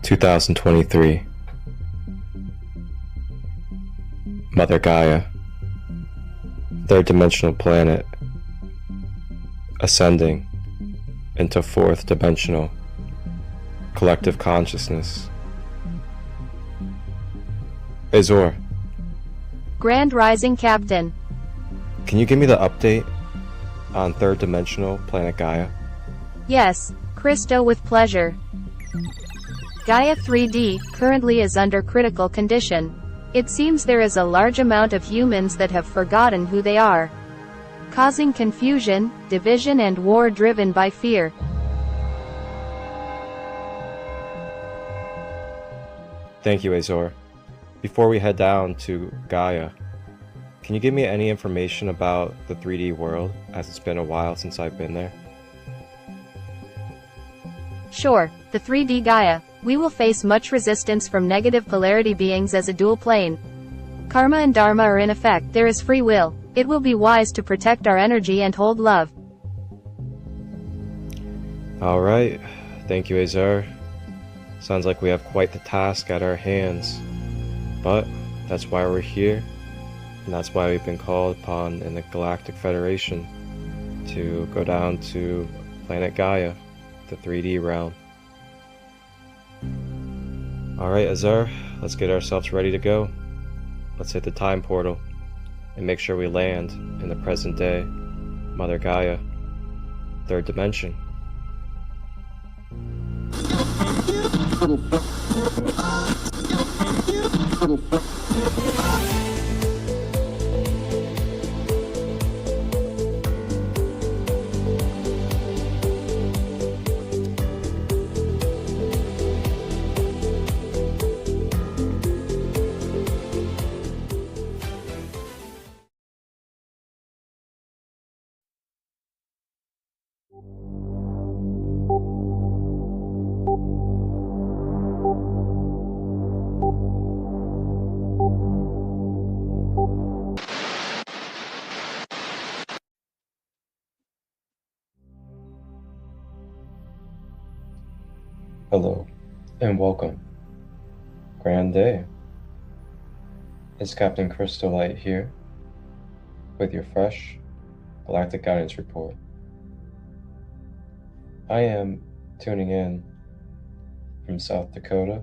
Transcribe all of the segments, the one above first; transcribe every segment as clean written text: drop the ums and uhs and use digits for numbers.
2023. Mother Gaia, third dimensional planet, ascending into fourth dimensional collective consciousness. Azor, Grand Rising Captain. can you give me the update on third dimensional planet Gaia? Yes, Christo, with pleasure. Gaia 3D currently is under critical condition. It seems there is a large amount of humans that have forgotten who they are, causing confusion, division and war driven by fear. Thank you, Azor. Before we head down to Gaia, can you give me any information about the 3D world, as it's been a while since I've been there? Sure, the 3D Gaia. We will face much resistance from negative polarity beings as a dual plane. Karma and Dharma are in effect. There is free will. It will be wise to protect our energy and hold love. Alright, thank you, Azor. Sounds like we have quite the task at our hands. But that's why we're here, and that's why we've been called upon in the Galactic Federation to go down to planet Gaia, the 3D realm. Alright, Azor, let's get ourselves ready to go. Let's hit the time portal and make sure we land in the present day, Mother Gaia, third dimension. Hello, and welcome. Grand day. It's Captain Christolight here with your fresh Galactic Guidance Report. I am tuning in from South Dakota,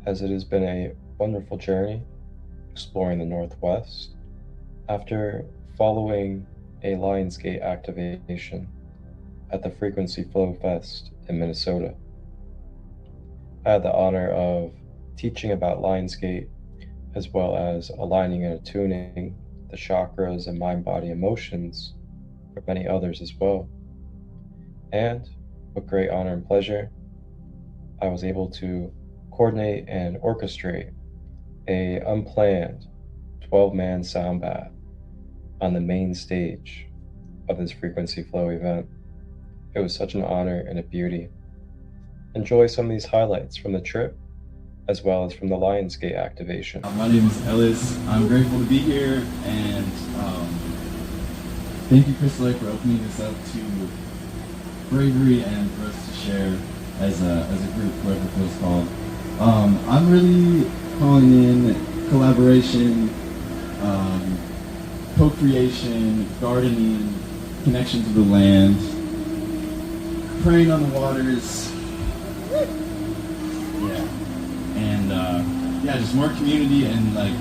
as it has been a wonderful journey exploring the Northwest after following a Lionsgate activation at the Frequency Flow Fest in Minnesota. I had the honor of teaching about Lionsgate, as well as aligning and attuning the chakras and mind, body, emotions for many others as well. And with great honor and pleasure, I was able to coordinate and orchestrate a unplanned 12-man sound bath on the main stage of this Frequency Flow event. It was such an honor and a beauty. Enjoy some of these highlights from the trip, as well as from the Lionsgate activation. My name is Ellis. I'm grateful to be here, and thank you, Christolight, for opening this up to bravery and for us to share as a group, whoever feels called. I'm really calling in collaboration, co-creation, gardening, connection to the land, praying on the waters. Yeah, and just more community and like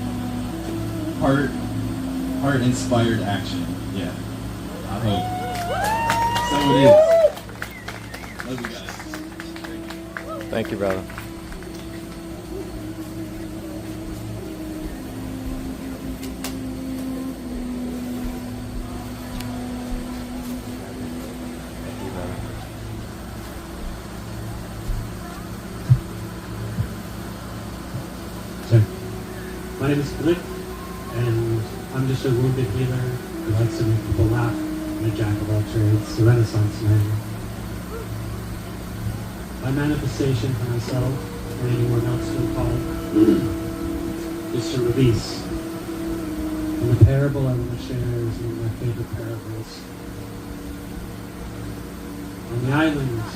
heart inspired action. Yeah, I hope. So it is. Love you guys. Thank you, brother. My name is Philip, and I'm just a wounded healer who likes to make people laugh. I'm a jack of all trades, a Renaissance man. My manifestation for myself, or anyone else to call, is to release. And the parable I want to share is one of my favorite parables. On the islands,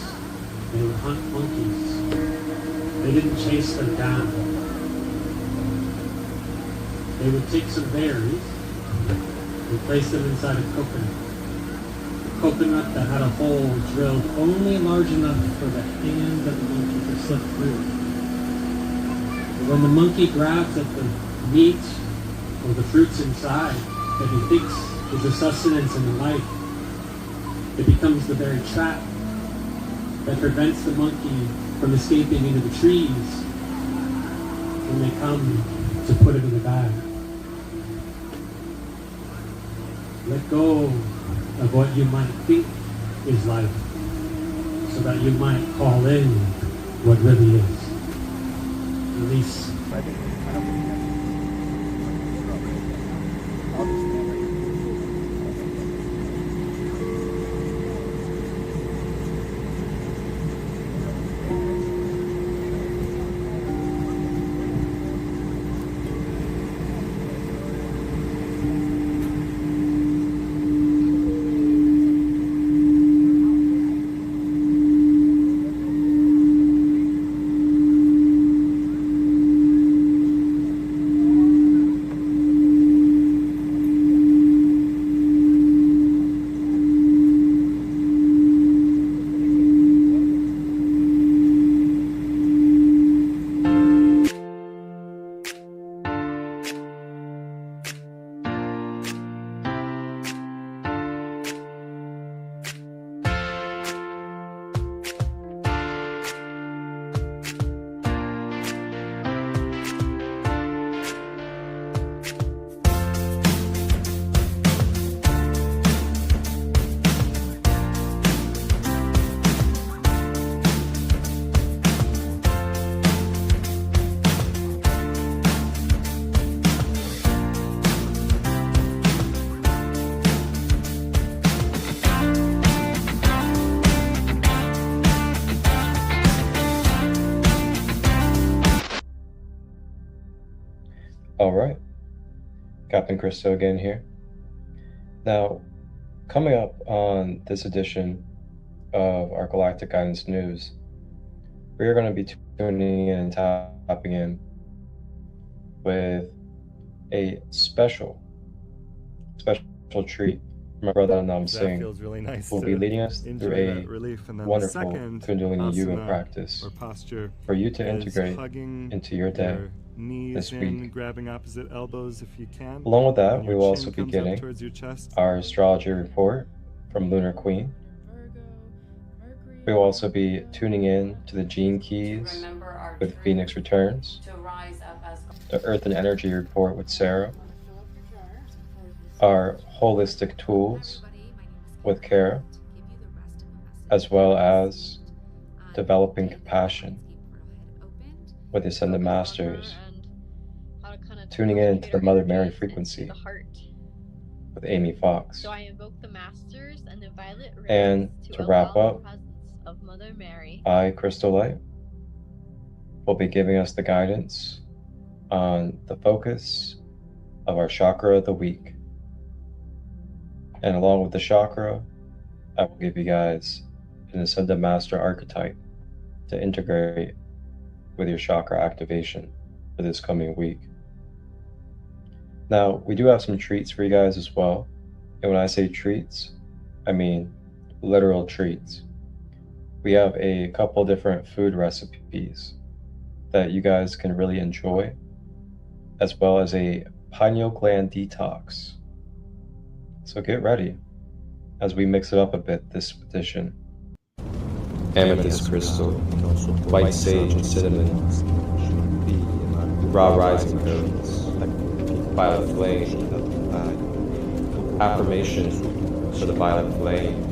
they would hunt monkeys They didn't chase them down. They would take some berries and place them inside a coconut. A coconut that had a hole drilled only large enough for the hand of the monkey to slip through. And when the monkey grabs at the meat or the fruits inside that he thinks is the sustenance and the life, it becomes the very trap that prevents the monkey from escaping into the trees when they come to put it in the bag. Let go of what you might think is life so that you might call in what really is. Release. Alright, Captain Christo again here. Now, coming up on this edition of our Galactic Guidance News, we are going to be tuning in and tapping in with a special treat from my brother SadaNam Singh, feels really nice, who will be leading us through a wonderful Kundalini yoga practice for you to integrate into your day this week. Grabbing opposite elbows if you can. Along with that, we will also be getting our astrology report from LunarQueen. We will also be tuning in to the Gene Keys with Phinix Returns, the Earth and Energy report with Sara, our holistic tools with Capt, as well as developing compassion with the Ascended Masters, tuning in to the Mother Mary frequency with Amy Fox. So I invoke the Masters and the Violet Rays And to wrap up, of Mother Mary. I, Christolight, will be giving us the guidance on the focus of our chakra of the week. And along with the chakra, I will give you guys an Ascended Master archetype to integrate with your chakra activation for this coming week. Now, we do have some treats for you guys as well. And when I say treats, I mean literal treats. We have a couple different food recipes that you guys can really enjoy, as well as a pineal gland detox. So get ready as we mix it up a bit this edition. Amethyst crystal, white sage and cinnamon, raw rising herbs, violet flame, affirmation for the violet flame.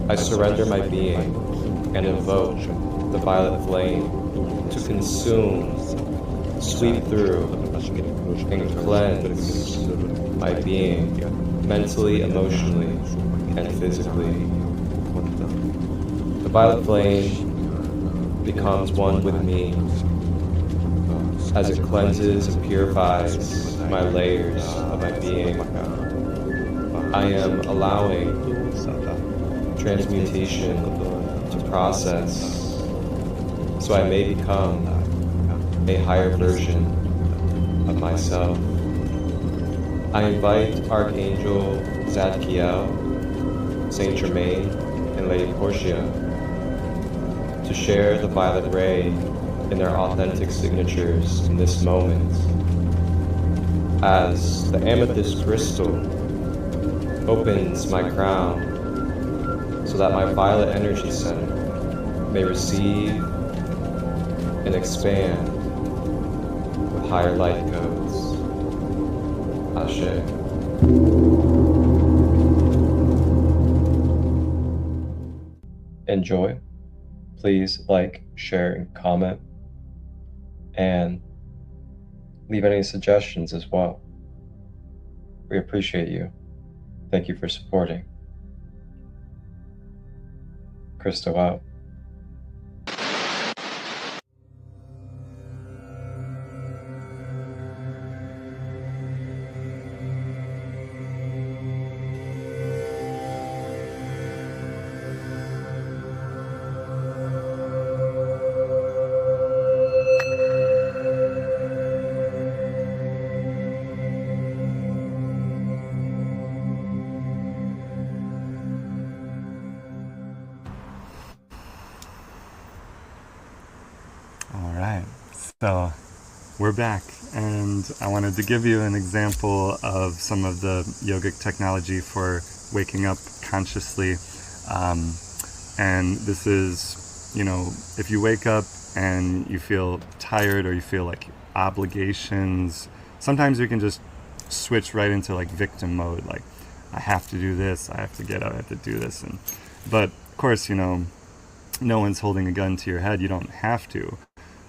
I surrender my being and invoke the violet flame to consume, sweep through, and cleanse my being mentally, emotionally, and physically. The violet flame becomes one with me as it cleanses and purifies my layers of my being. I am allowing transmutation to process so I may become a higher version of myself. I invite Archangel Zadkiel, Saint Germain, and Lady Portia to share the violet ray in their authentic signatures in this moment, as the amethyst crystal opens my crown so that my violet energy center may receive and expand with higher light codes. Ashe. Enjoy. Please like, share, and comment, and leave any suggestions as well. We appreciate you. Thank you for supporting. Christo out. So we're back, and I wanted to give you an example of some of the yogic technology for waking up consciously. And this is, if you wake up and you feel tired or you feel like obligations, sometimes you can just switch right into like victim mode, like I have to do this, I have to get up, I have to do this. But of course, no one's holding a gun to your head, you don't have to.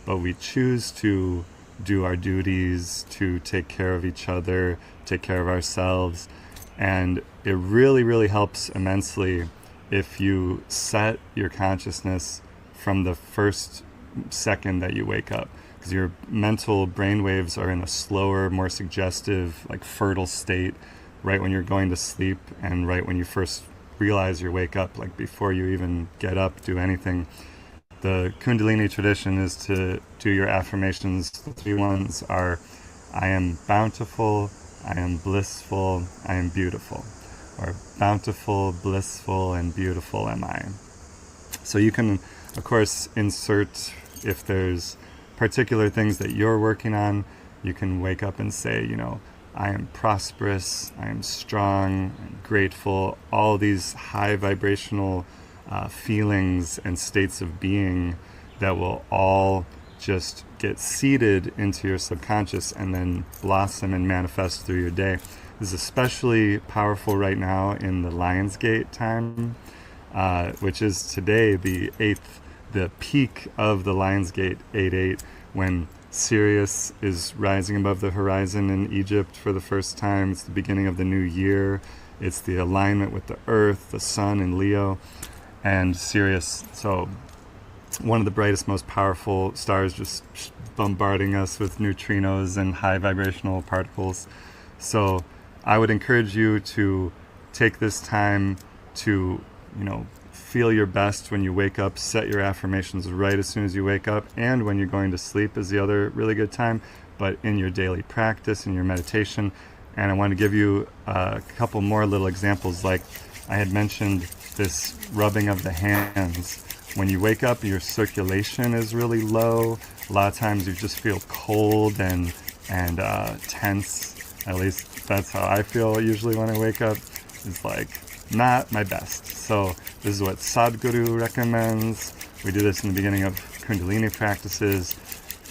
But we choose to do our duties, to take care of each other, take care of ourselves. And it really, really helps immensely if you set your consciousness from the first second that you wake up. Because your mental brainwaves are in a slower, more suggestive, like fertile state right when you're going to sleep and right when you first realize you wake up, like before you even get up, do anything. The Kundalini tradition is to do your affirmations. The 3 ones are, I am bountiful, I am blissful, I am beautiful. Or bountiful, blissful, and beautiful am I. So you can, of course, insert, if there's particular things that you're working on, you can wake up and say, I am prosperous, I am strong, I'm grateful, all these high vibrational feelings and states of being that will all just get seeded into your subconscious and then blossom and manifest through your day. This is especially powerful right now in the Lionsgate time, which is today the peak of the Lionsgate 8/8, when Sirius is rising above the horizon in Egypt for the first time. It's the beginning of the new year. It's the alignment with the earth, the sun in Leo, and Sirius. So one of the brightest, most powerful stars, just bombarding us with neutrinos and high vibrational particles. So I would encourage you to take this time to, feel your best when you wake up. Set your affirmations right as soon as you wake up, and when you're going to sleep is the other really good time, but in your daily practice, in your meditation. And I want to give you a couple more little examples. Like I had mentioned, this rubbing of the hands. When you wake up, your circulation is really low. A lot of times you just feel cold and tense. At least that's how I feel usually when I wake up. It's like not my best. So this is what Sadhguru recommends. We do this in the beginning of Kundalini practices.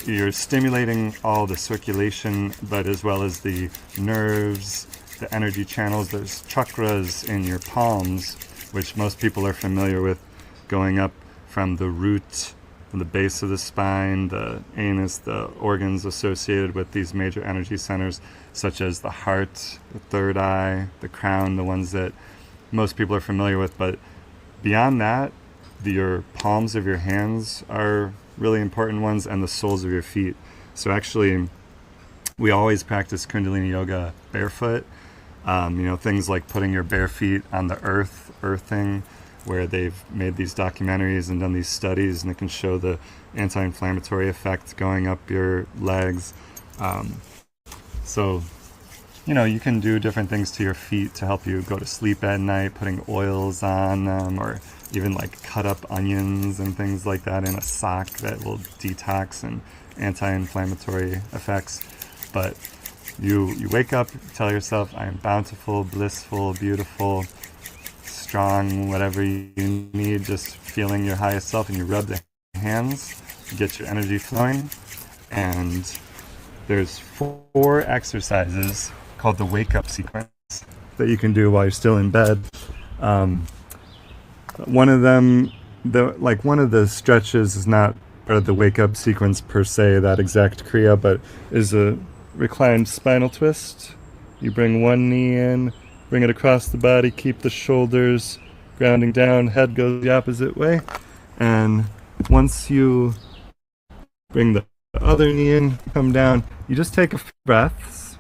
You're stimulating all the circulation, but as well as the nerves, the energy channels. There's chakras in your palms, which most people are familiar with, going up from the root, from the base of the spine, the anus, the organs associated with these major energy centers, such as the heart, the third eye, the crown, the ones that most people are familiar with. But beyond that, your palms of your hands are really important ones, and the soles of your feet. So actually, we always practice Kundalini yoga barefoot. Things like putting your bare feet on the earth, earthing, where they've made these documentaries and done these studies, and it can show the anti-inflammatory effect going up your legs. So, you know, you can do different things to your feet to help you go to sleep at night, putting oils on them, or even like cut up onions and things like that in a sock that will detox and anti-inflammatory effects. But you wake up, tell yourself, I am bountiful, blissful, beautiful, strong, whatever you need, just feeling your highest self, and you rub the hands, get your energy flowing. And there's 4 exercises called the wake up sequence that you can do while you're still in bed. One of them, one of the stretches is not part of the wake up sequence per se, that exact kriya, but is a reclined spinal twist. You bring one knee in, bring it across the body, keep the shoulders grounding down, head goes the opposite way, and once you bring the other knee in, come down, you just take a few breaths,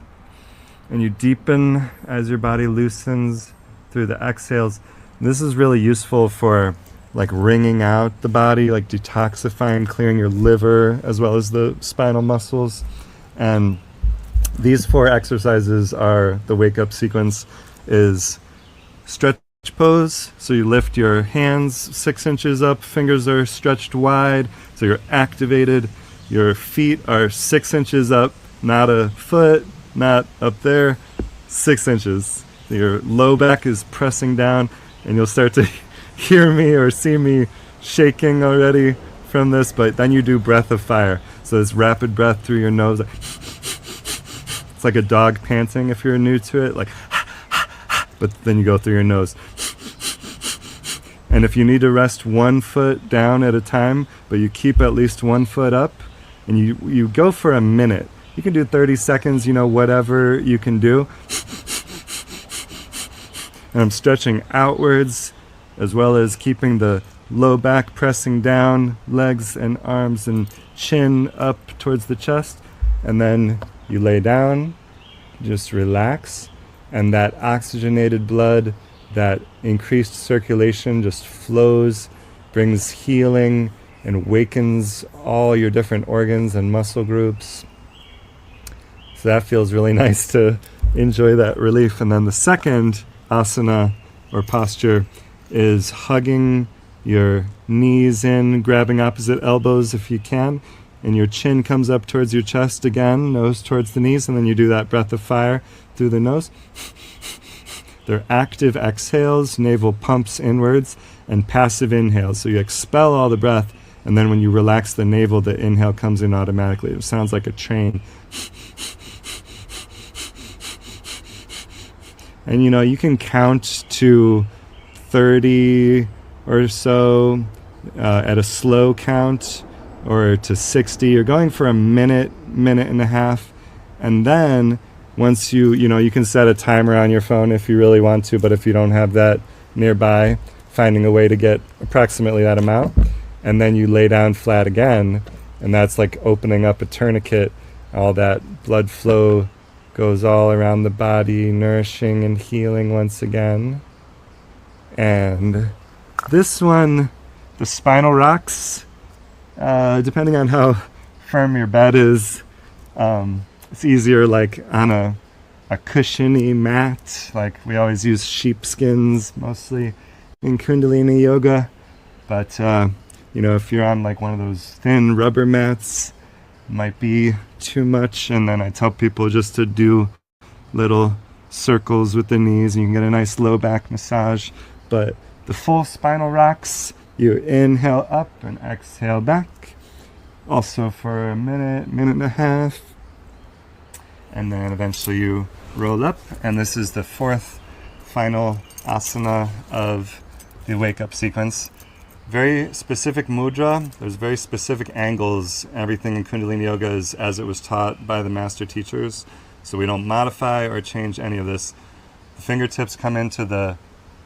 and you deepen as your body loosens through the exhales. And this is really useful for like wringing out the body, like detoxifying, clearing your liver, as well as the spinal muscles. And these 4 exercises are, the wake up sequence is stretch pose. So you lift your hands 6 inches up, fingers are stretched wide, so you're activated. Your feet are 6 inches up, not a foot, not up there, 6 inches. Your low back is pressing down, and you'll start to hear me or see me shaking already from this, but then you do breath of fire. So this rapid breath through your nose. It's like a dog panting if you're new to it, like, but then you go through your nose. And if you need to rest 1 foot down at a time, but you keep at least 1 foot up, and you go for a minute. You can do 30 seconds, you know, whatever you can do. And I'm stretching outwards, as well as keeping the low back pressing down, legs and arms and chin up towards the chest. And then you lay down, just relax, and that oxygenated blood, that increased circulation just flows, brings healing, and wakens all your different organs and muscle groups. So that feels really nice to enjoy that relief. And then the second asana or posture is hugging your knees in, grabbing opposite elbows if you can, and your chin comes up towards your chest again, nose towards the knees, and then you do that breath of fire through the nose. They're active exhales, navel pumps inwards, and passive inhales. So you expel all the breath, and then when you relax the navel, the inhale comes in automatically. It sounds like a train. And you know, you can count to 30 or so at a slow count, or to 60. You're going for a minute, minute and a half. And then once you can set a timer on your phone if you really want to, but if you don't have that nearby, finding a way to get approximately that amount. And then you lay down flat again, and that's like opening up a tourniquet. All that blood flow goes all around the body, nourishing and healing once again. And this one, the spinal rocks, depending on how firm your bed is, it's easier like on a cushiony mat. Like we always use sheepskins mostly in Kundalini yoga. But if you're on like one of those thin rubber mats, it might be too much. And then I tell people just to do little circles with the knees, and you can get a nice low back massage. But the full spinal rocks, you inhale up and exhale back, also for a minute, minute and a half, and then eventually you roll up. And this is the 4th final asana of the wake up sequence. Very specific mudra. There's very specific angles. Everything in Kundalini yoga is as it was taught by the master teachers, so we don't modify or change any of this. The fingertips come into the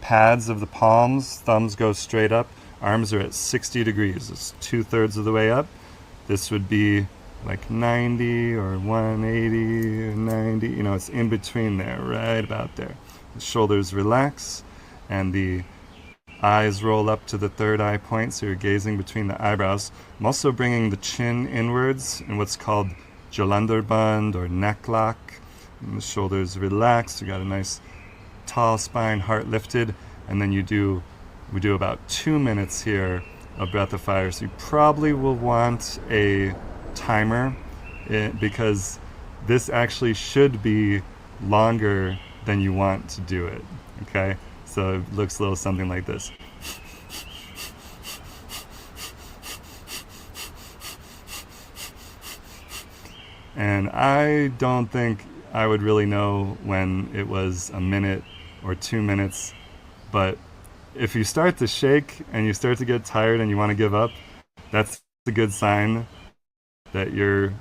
pads of the palms, thumbs go straight up, arms are at 60 degrees. It's 2/3 of the way up. This would be like 90 or 180 or 90, it's in between there, right about there. The shoulders relax, and the eyes roll up to the third eye point, so you're gazing between the eyebrows. I'm also bringing the chin inwards in what's called Jalandhar or neck lock. And the shoulders relaxed. You got a nice tall spine, heart lifted, and then we do about 2 minutes here of breath of fire. So you probably will want a timer because this actually should be longer than you want to do it. Okay, so it looks a little something like this. And I don't think I would really know when it was a minute or 2 minutes, but if you start to shake and you start to get tired and you want to give up, that's a good sign that you're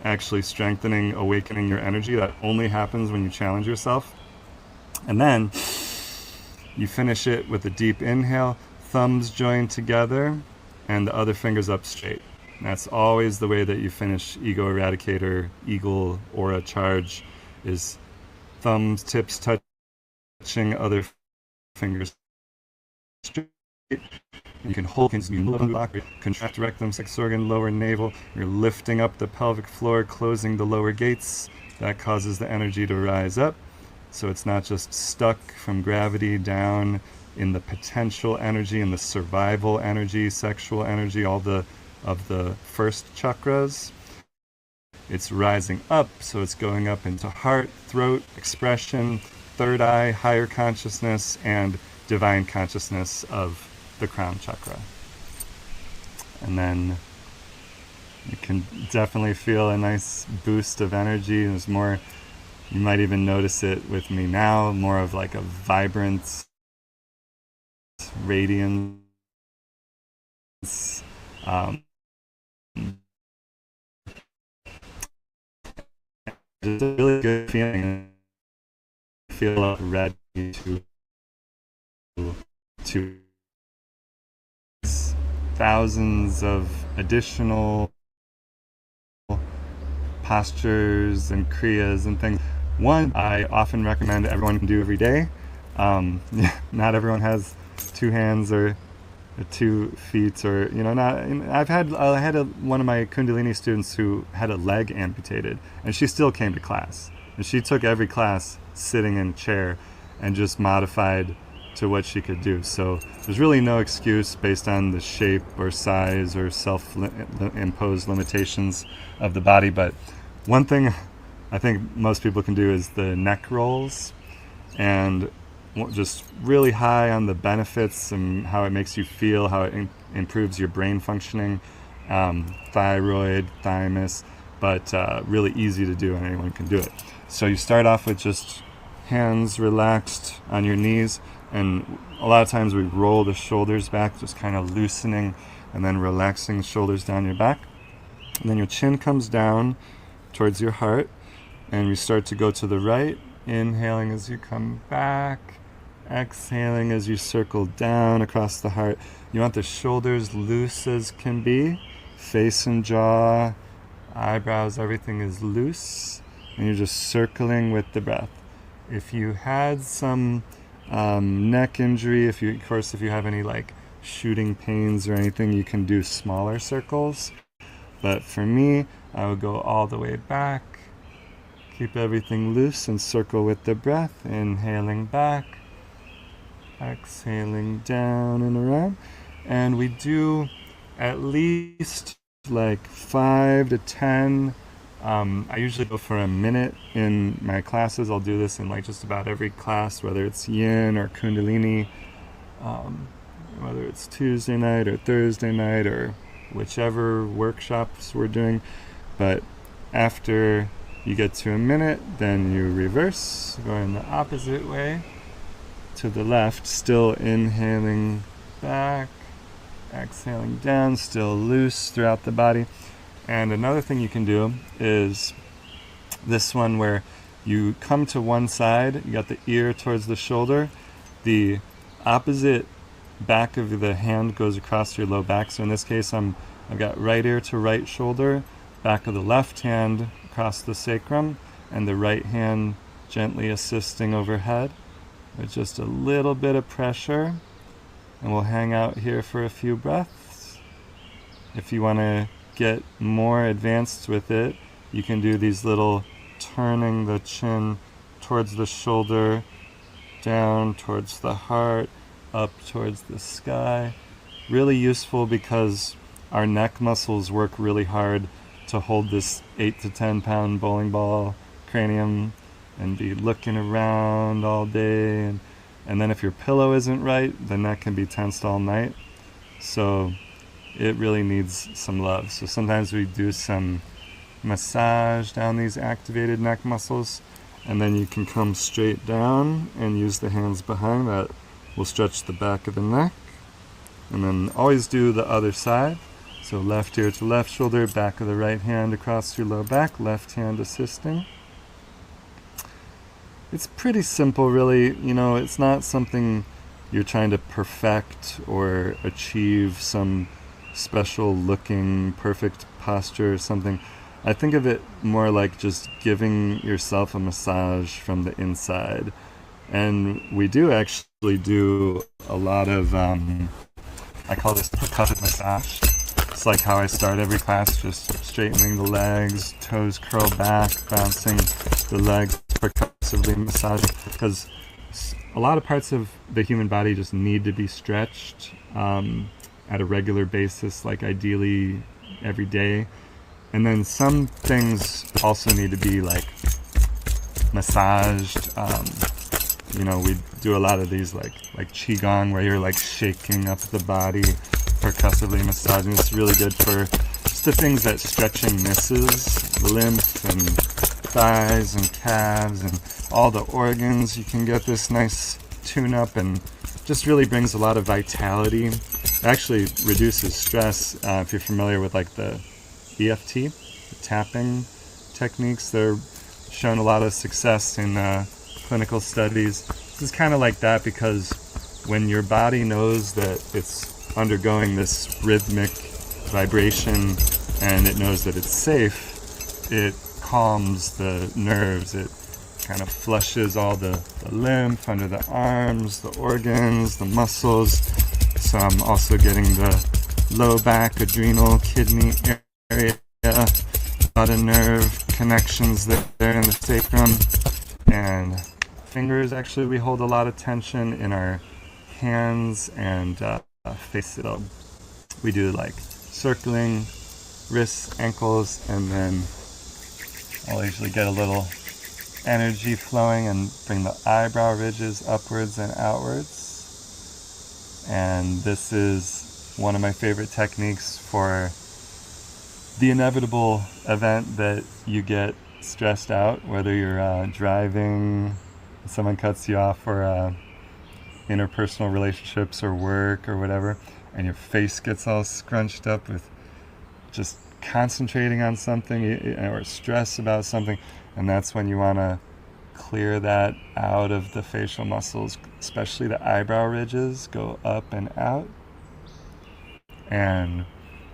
actually strengthening, awakening your energy. That only happens when you challenge yourself. And then you finish it with a deep inhale, thumbs joined together, and the other fingers up straight. And that's always the way that you finish Ego Eradicator, Eagle Aura Charge, is thumbs, tips touching, other fingers straight. You can hold, contract rectum, sex organ, lower navel. You're lifting up the pelvic floor, closing the lower gates. That causes the energy to rise up. So it's not just stuck from gravity down in the potential energy and the survival energy, sexual energy, all of the first chakras. It's rising up, so it's going up into heart, throat, expression, third eye, higher consciousness, and divine consciousness of the crown chakra. And then you can definitely feel a nice boost of energy. There's more, you might even notice it with me now, more of like a vibrant radiance. It's a really good feeling. I feel ready to thousands of additional postures and kriyas and things. One I often recommend everyone can do every day. Not everyone has 2 hands or 2 feet, or not. I had one of my Kundalini students who had a leg amputated, and she still came to class, and she took every class sitting in a chair and just modified to what she could do. So there's really no excuse based on the shape or size or self-imposed limitations of the body. But one thing I think most people can do is the neck rolls, and just really high on the benefits and how it makes you feel, how it improves your brain functioning, thyroid, thymus, but really easy to do and anyone can do it. So you start off with just hands relaxed on your knees, and a lot of times we roll the shoulders back, just kind of loosening and then relaxing the shoulders down your back. And then your chin comes down towards your heart, and we start to go to the right, inhaling as you come back, exhaling as you circle down across the heart. You want the shoulders loose as can be, face and jaw, eyebrows, everything is loose, and you're just circling with the breath. If you had some neck injury, if you have any like shooting pains or anything, you can do smaller circles. But for me, I would go all the way back, keep everything loose, and circle with the breath, inhaling back, exhaling down and around. And we do at least like 5 to 10. I usually go for a minute in my classes. I'll do this in like just about every class, whether it's yin or kundalini, whether it's Tuesday night or Thursday night or whichever workshops we're doing. But after you get to a minute, then you reverse, go in the opposite way to the left, still inhaling back, exhaling down, still loose throughout the body. And another thing you can do is this one where you come to one side, you got the ear towards the shoulder, the opposite back of the hand goes across your low back. So in this case, I've got right ear to right shoulder, back of the left hand across the sacrum, and the right hand gently assisting overhead with just a little bit of pressure. And we'll hang out here for a few breaths. If you want to get more advanced with it, you can do these little turning the chin towards the shoulder, down towards the heart, up towards the sky. Really useful because our neck muscles work really hard to hold this 8 to 10 pound bowling ball cranium and be looking around all day. And then if your pillow isn't right, the neck can be tensed all night. So it really needs some love. So sometimes we do some massage down these activated neck muscles, and then you can come straight down and use the hands behind. That will stretch the back of the neck. And then always do the other side. So left ear to left shoulder, back of the right hand across your low back, left hand assisting. It's pretty simple, really. You know, it's not something you're trying to perfect or achieve some special looking perfect posture or something. I think of it more like just giving yourself a massage from the inside. And we do actually do a lot of, I call this percussive massage. It's like how I start every class, just straightening the legs, toes curl back, bouncing the legs, percussively massaging. Because a lot of parts of the human body just need to be stretched at a regular basis, like ideally every day. And then some things also need to be like massaged. You know, we do a lot of these like qigong, where you're like shaking up the body, percussively massaging. It's really good for just the things that stretching misses, lymph and thighs and calves and all the organs. You can get this nice tune up and just really brings a lot of vitality. It actually reduces stress. If you're familiar with like the EFT, the tapping techniques, they're shown a lot of success in clinical studies. This is kind of like that, because when your body knows that it's undergoing this rhythmic vibration and it knows that it's safe, it calms the nerves. It kind of flushes all the lymph under the arms, the organs, the muscles. So I'm also getting the low back, adrenal, kidney area, a lot of nerve connections there in the sacrum. And fingers, actually, we hold a lot of tension in our hands and face. So we do like circling, wrists, ankles, and then I'll usually get a little energy flowing and bring the eyebrow ridges upwards and outwards. And this is one of my favorite techniques for the inevitable event that you get stressed out, whether you're driving, someone cuts you off, or interpersonal relationships or work or whatever, and your face gets all scrunched up with just concentrating on something or stress about something. And that's when you want to clear that out of the facial muscles, especially the eyebrow ridges go up and out. And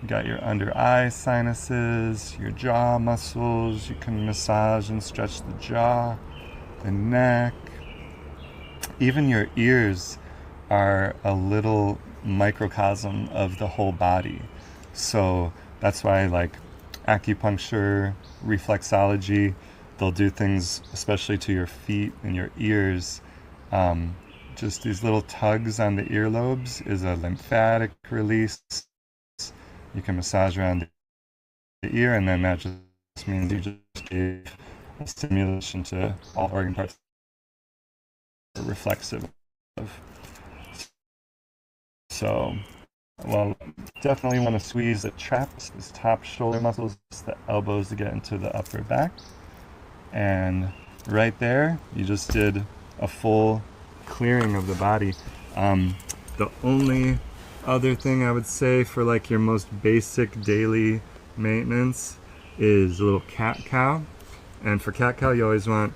you got your under eye sinuses, your jaw muscles. You can massage and stretch the jaw, the neck. Even your ears are a little microcosm of the whole body. So that's why, like acupuncture, reflexology, they'll do things especially to your feet and your ears. Just these little tugs on the earlobes is a lymphatic release. You can massage around the ear, and then that just means you just gave a stimulation to all organ parts reflexive of. So, well, definitely want to squeeze the traps, this top shoulder muscles, the elbows to get into the upper back. And right there, you just did a full clearing of the body. The only other thing I would say for like your most basic daily maintenance is a little cat cow. And for cat cow, you always want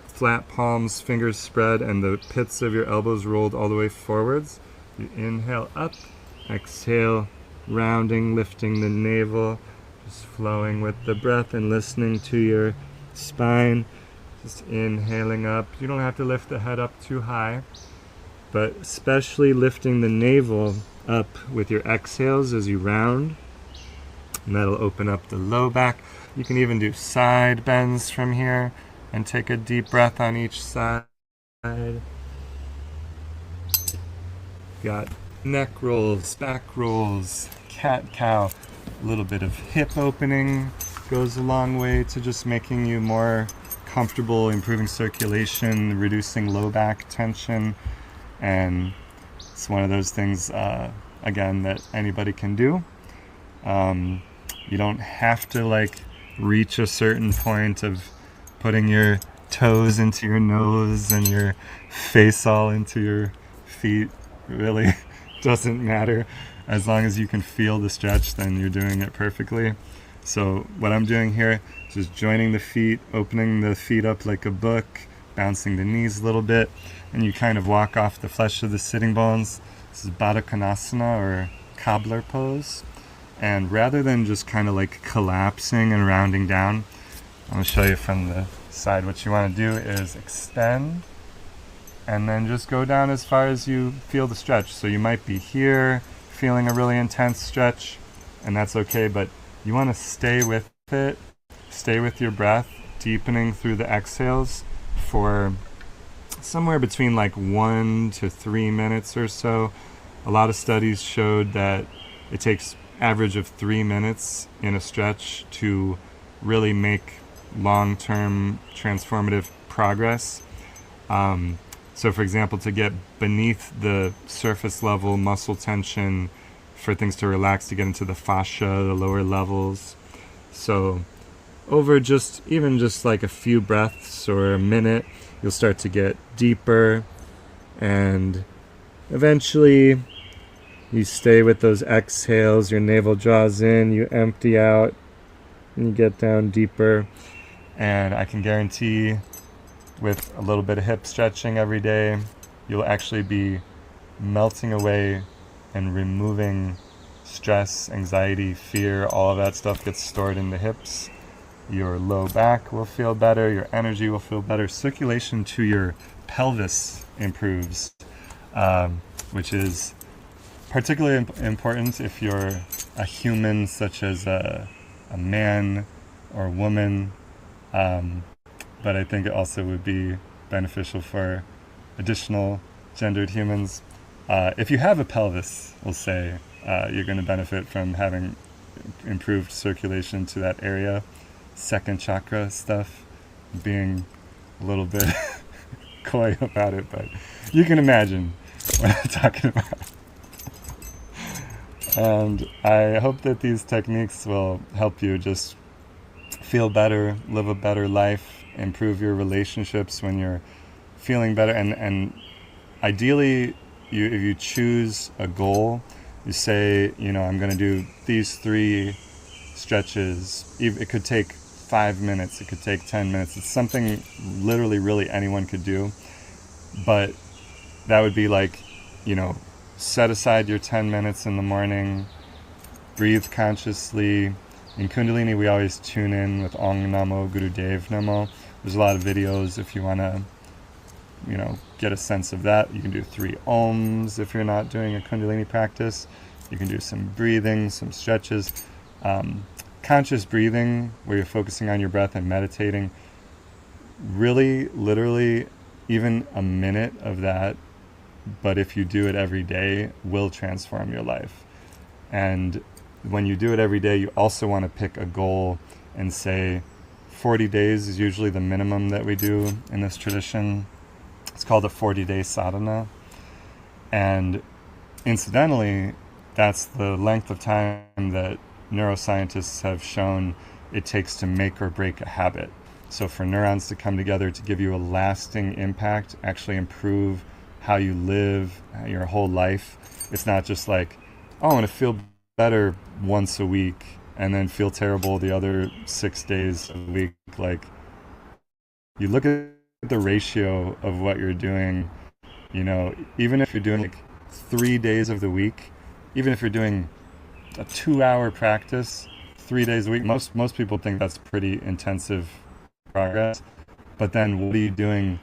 flat palms, fingers spread, and the pits of your elbows rolled all the way forwards. You inhale up, exhale, rounding, lifting the navel, just flowing with the breath and listening to your spine. Just inhaling up. You don't have to lift the head up too high. but especially lifting the navel up with your exhales as you round. And that'll open up the low back. You can even do side bends from here and take a deep breath on each side. Got neck rolls, back rolls, cat-cow. A little bit of hip opening goes a long way to just making you more comfortable, improving circulation, reducing low back tension. And it's one of those things, again, that anybody can do. You don't have to like reach a certain point of putting your toes into your nose and your face all into your feet. Really doesn't matter. As long as you can feel the stretch, then you're doing it perfectly. So what I'm doing here is just joining the feet, opening the feet up like a book, bouncing the knees a little bit, and you kind of walk off the flesh of the sitting bones. This is Baddha Konasana, or cobbler pose. And rather than just kind of like collapsing and rounding down, I'm going to show you from the side. What you want to do is extend and then just go down as far as you feel the stretch. So you might be here feeling a really intense stretch, and that's okay, but you want to stay with it, stay with your breath, deepening through the exhales for somewhere between like 1 to 3 minutes or so. A lot of studies showed that it takes average of 3 minutes in a stretch to really make long-term transformative progress. So for example, to get beneath the surface level muscle tension, for things to relax, to get into the fascia, the lower levels. So over just like a few breaths or a minute, you'll start to get deeper, and eventually you stay with those exhales, your navel draws in, you empty out, and you get down deeper. And I can guarantee with a little bit of hip stretching every day, you'll actually be melting away and removing stress, anxiety, fear. All of that stuff gets stored in the hips. Your low back will feel better, your energy will feel better, circulation to your pelvis improves, which is particularly important if you're a human, such as a man or woman, but I think it also would be beneficial for additional gendered humans. If you have a pelvis, we'll say, you're going to benefit from having improved circulation to that area. Second chakra stuff, being a little bit coy about it, but you can imagine what I'm talking about. And I hope that these techniques will help you just feel better, live a better life, improve your relationships when you're feeling better. And ideally, if you choose a goal, you say, I'm going to do these 3 stretches. It could take 5 minutes, it could take 10 minutes. It's something literally really anyone could do. But that would be like, set aside your 10 minutes in the morning, breathe consciously. In Kundalini, we always tune in with Ong Namo Gurudev Namo. There's a lot of videos if you want to, get a sense of that. You can do 3 Oms if you're not doing a Kundalini practice. You can do some breathing, some stretches. Conscious breathing, where you're focusing on your breath and meditating. Really, literally, even a minute of that, but if you do it every day, will transform your life. And when you do it every day, you also want to pick a goal and say 40 days is usually the minimum that we do in this tradition. It's called a 40-day sadhana. And incidentally, that's the length of time that neuroscientists have shown it takes to make or break a habit. So for neurons to come together to give you a lasting impact, actually improve how you live your whole life. It's not just like, I want to feel better once a week and then feel terrible the other 6 days a week. Like, you look at the ratio of what you're doing, even if you're doing like 3 days of the week, even if you're doing a 2-hour practice 3 days a week, most people think that's pretty intensive progress. But then what are you doing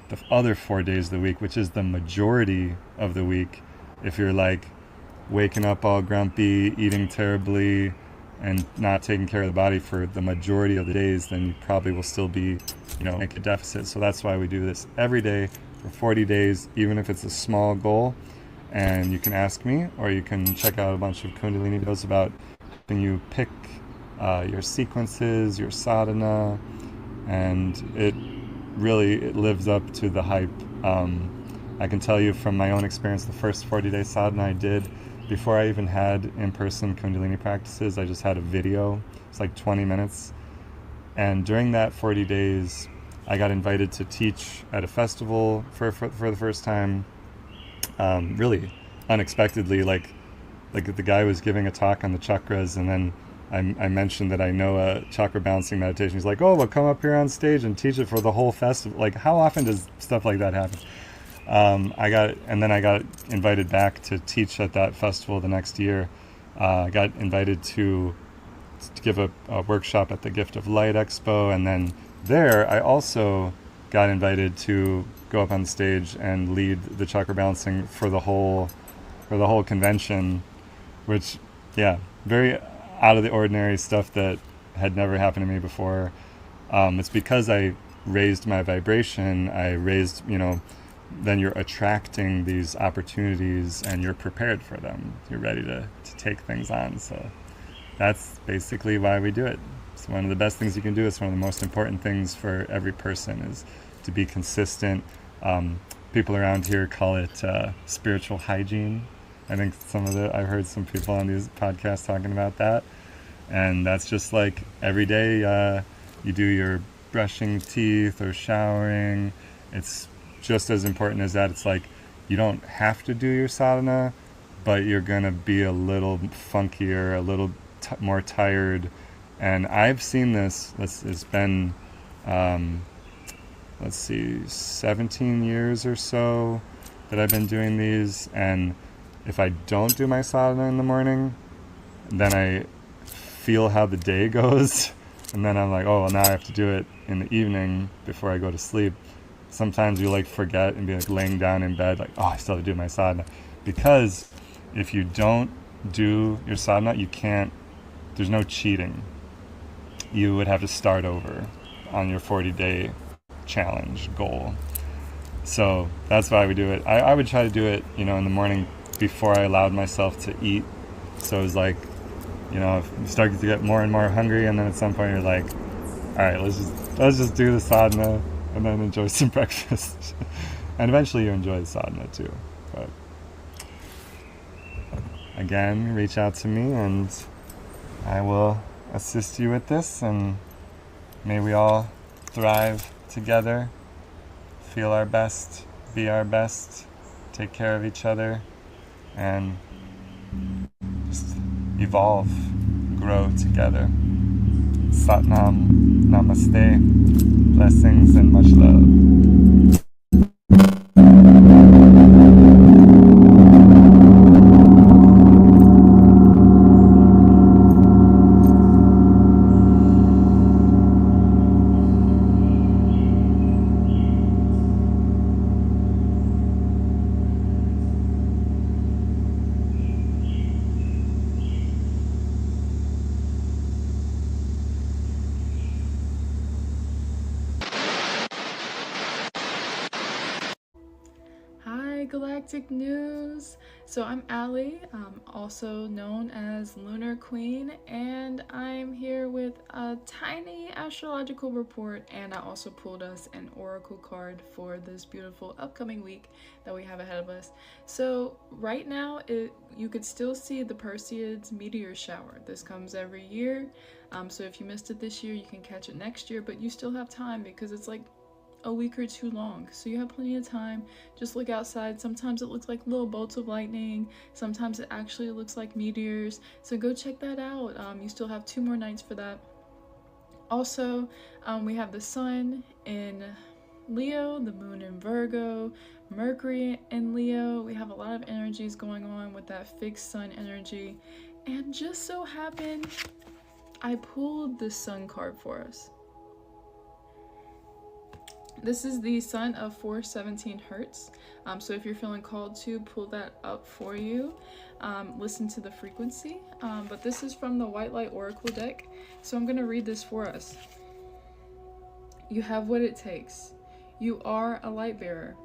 the other 4 days of the week, which is the majority of the week, if you're like waking up all grumpy, eating terribly, and not taking care of the body for the majority of the days, then you probably will still be, make a deficit. So that's why we do this every day for 40 days, even if it's a small goal. And you can ask me, or you can check out a bunch of Kundalini videos about helping you pick your sequences, your sadhana, and it lives up to the hype. I can tell you from my own experience, the first 40-day sadhana I did, before I even had in-person Kundalini practices, I just had a video. It's like 20 minutes. And during that 40 days, I got invited to teach at a festival for the first time, really unexpectedly. Like the guy was giving a talk on the chakras, and then I mentioned that I know a chakra balancing meditation. He's like, oh, well, come up here on stage and teach it for the whole festival. Like, how often does stuff like that happen? I got invited back to teach at that festival the next year. I got invited to give a workshop at the Gift of Light Expo, and then there I also got invited to go up on stage and lead the chakra balancing for the whole convention, which, yeah, very out of the ordinary stuff that had never happened to me before. It's because I raised my vibration. I raised, then you're attracting these opportunities and you're prepared for them. You're ready to take things on. So that's basically why we do it. It's one of the best things you can do. It's one of the most important things for every person, is to be consistent. People around here call it spiritual hygiene. I think I've heard some people on these podcasts talking about that. And that's just like every day you do your brushing teeth or showering. It's just as important as that. It's like you don't have to do your sadhana, but you're going to be a little funkier, a little more tired. And I've seen this. It's been, 17 years or so that I've been doing these. And if I don't do my sadhana in the morning, then I feel how the day goes. And then I'm like, oh, well, now I have to do it in the evening before I go to sleep. Sometimes you forget and be laying down in bed oh, I still have to do my sadhana. Because if you don't do your sadhana, there's no cheating. You would have to start over on your 40-day challenge goal. So that's why we do it. I would try to do it, in the morning before I allowed myself to eat. So it was you start to get more and more hungry, and then at some point you're like, all right, let's just do the sadhana and then enjoy some breakfast. And eventually you enjoy the sadhana too. But again, reach out to me and I will assist you with this, and may we all thrive together, feel our best, be our best, take care of each other, and just evolve, grow together. SadaNam, Namaste, blessings and much love. Galactic news. So I'm Allie, also known as LunarQueen, and I'm here with a tiny astrological report, and I also pulled us an oracle card for this beautiful upcoming week that we have ahead of us. So right now you could still see the Perseids meteor shower. This comes every year, so if you missed it this year, you can catch it next year, but you still have time because it's a week or two long, so you have plenty of time. Just look outside. Sometimes it looks like little bolts of lightning, sometimes it actually looks like meteors, so go check that out. You still have 2 more nights for that. Also, we have the sun in Leo, the moon in Virgo, Mercury in Leo. We have a lot of energies going on with that fixed sun energy, and just so happened I pulled the sun card for us. This is the sun of 417 hertz. So if you're feeling called to, pull that up for you. Listen to the frequency. But this is from the White Light Oracle deck. So I'm going to read this for us. You have what it takes. You are a light bearer.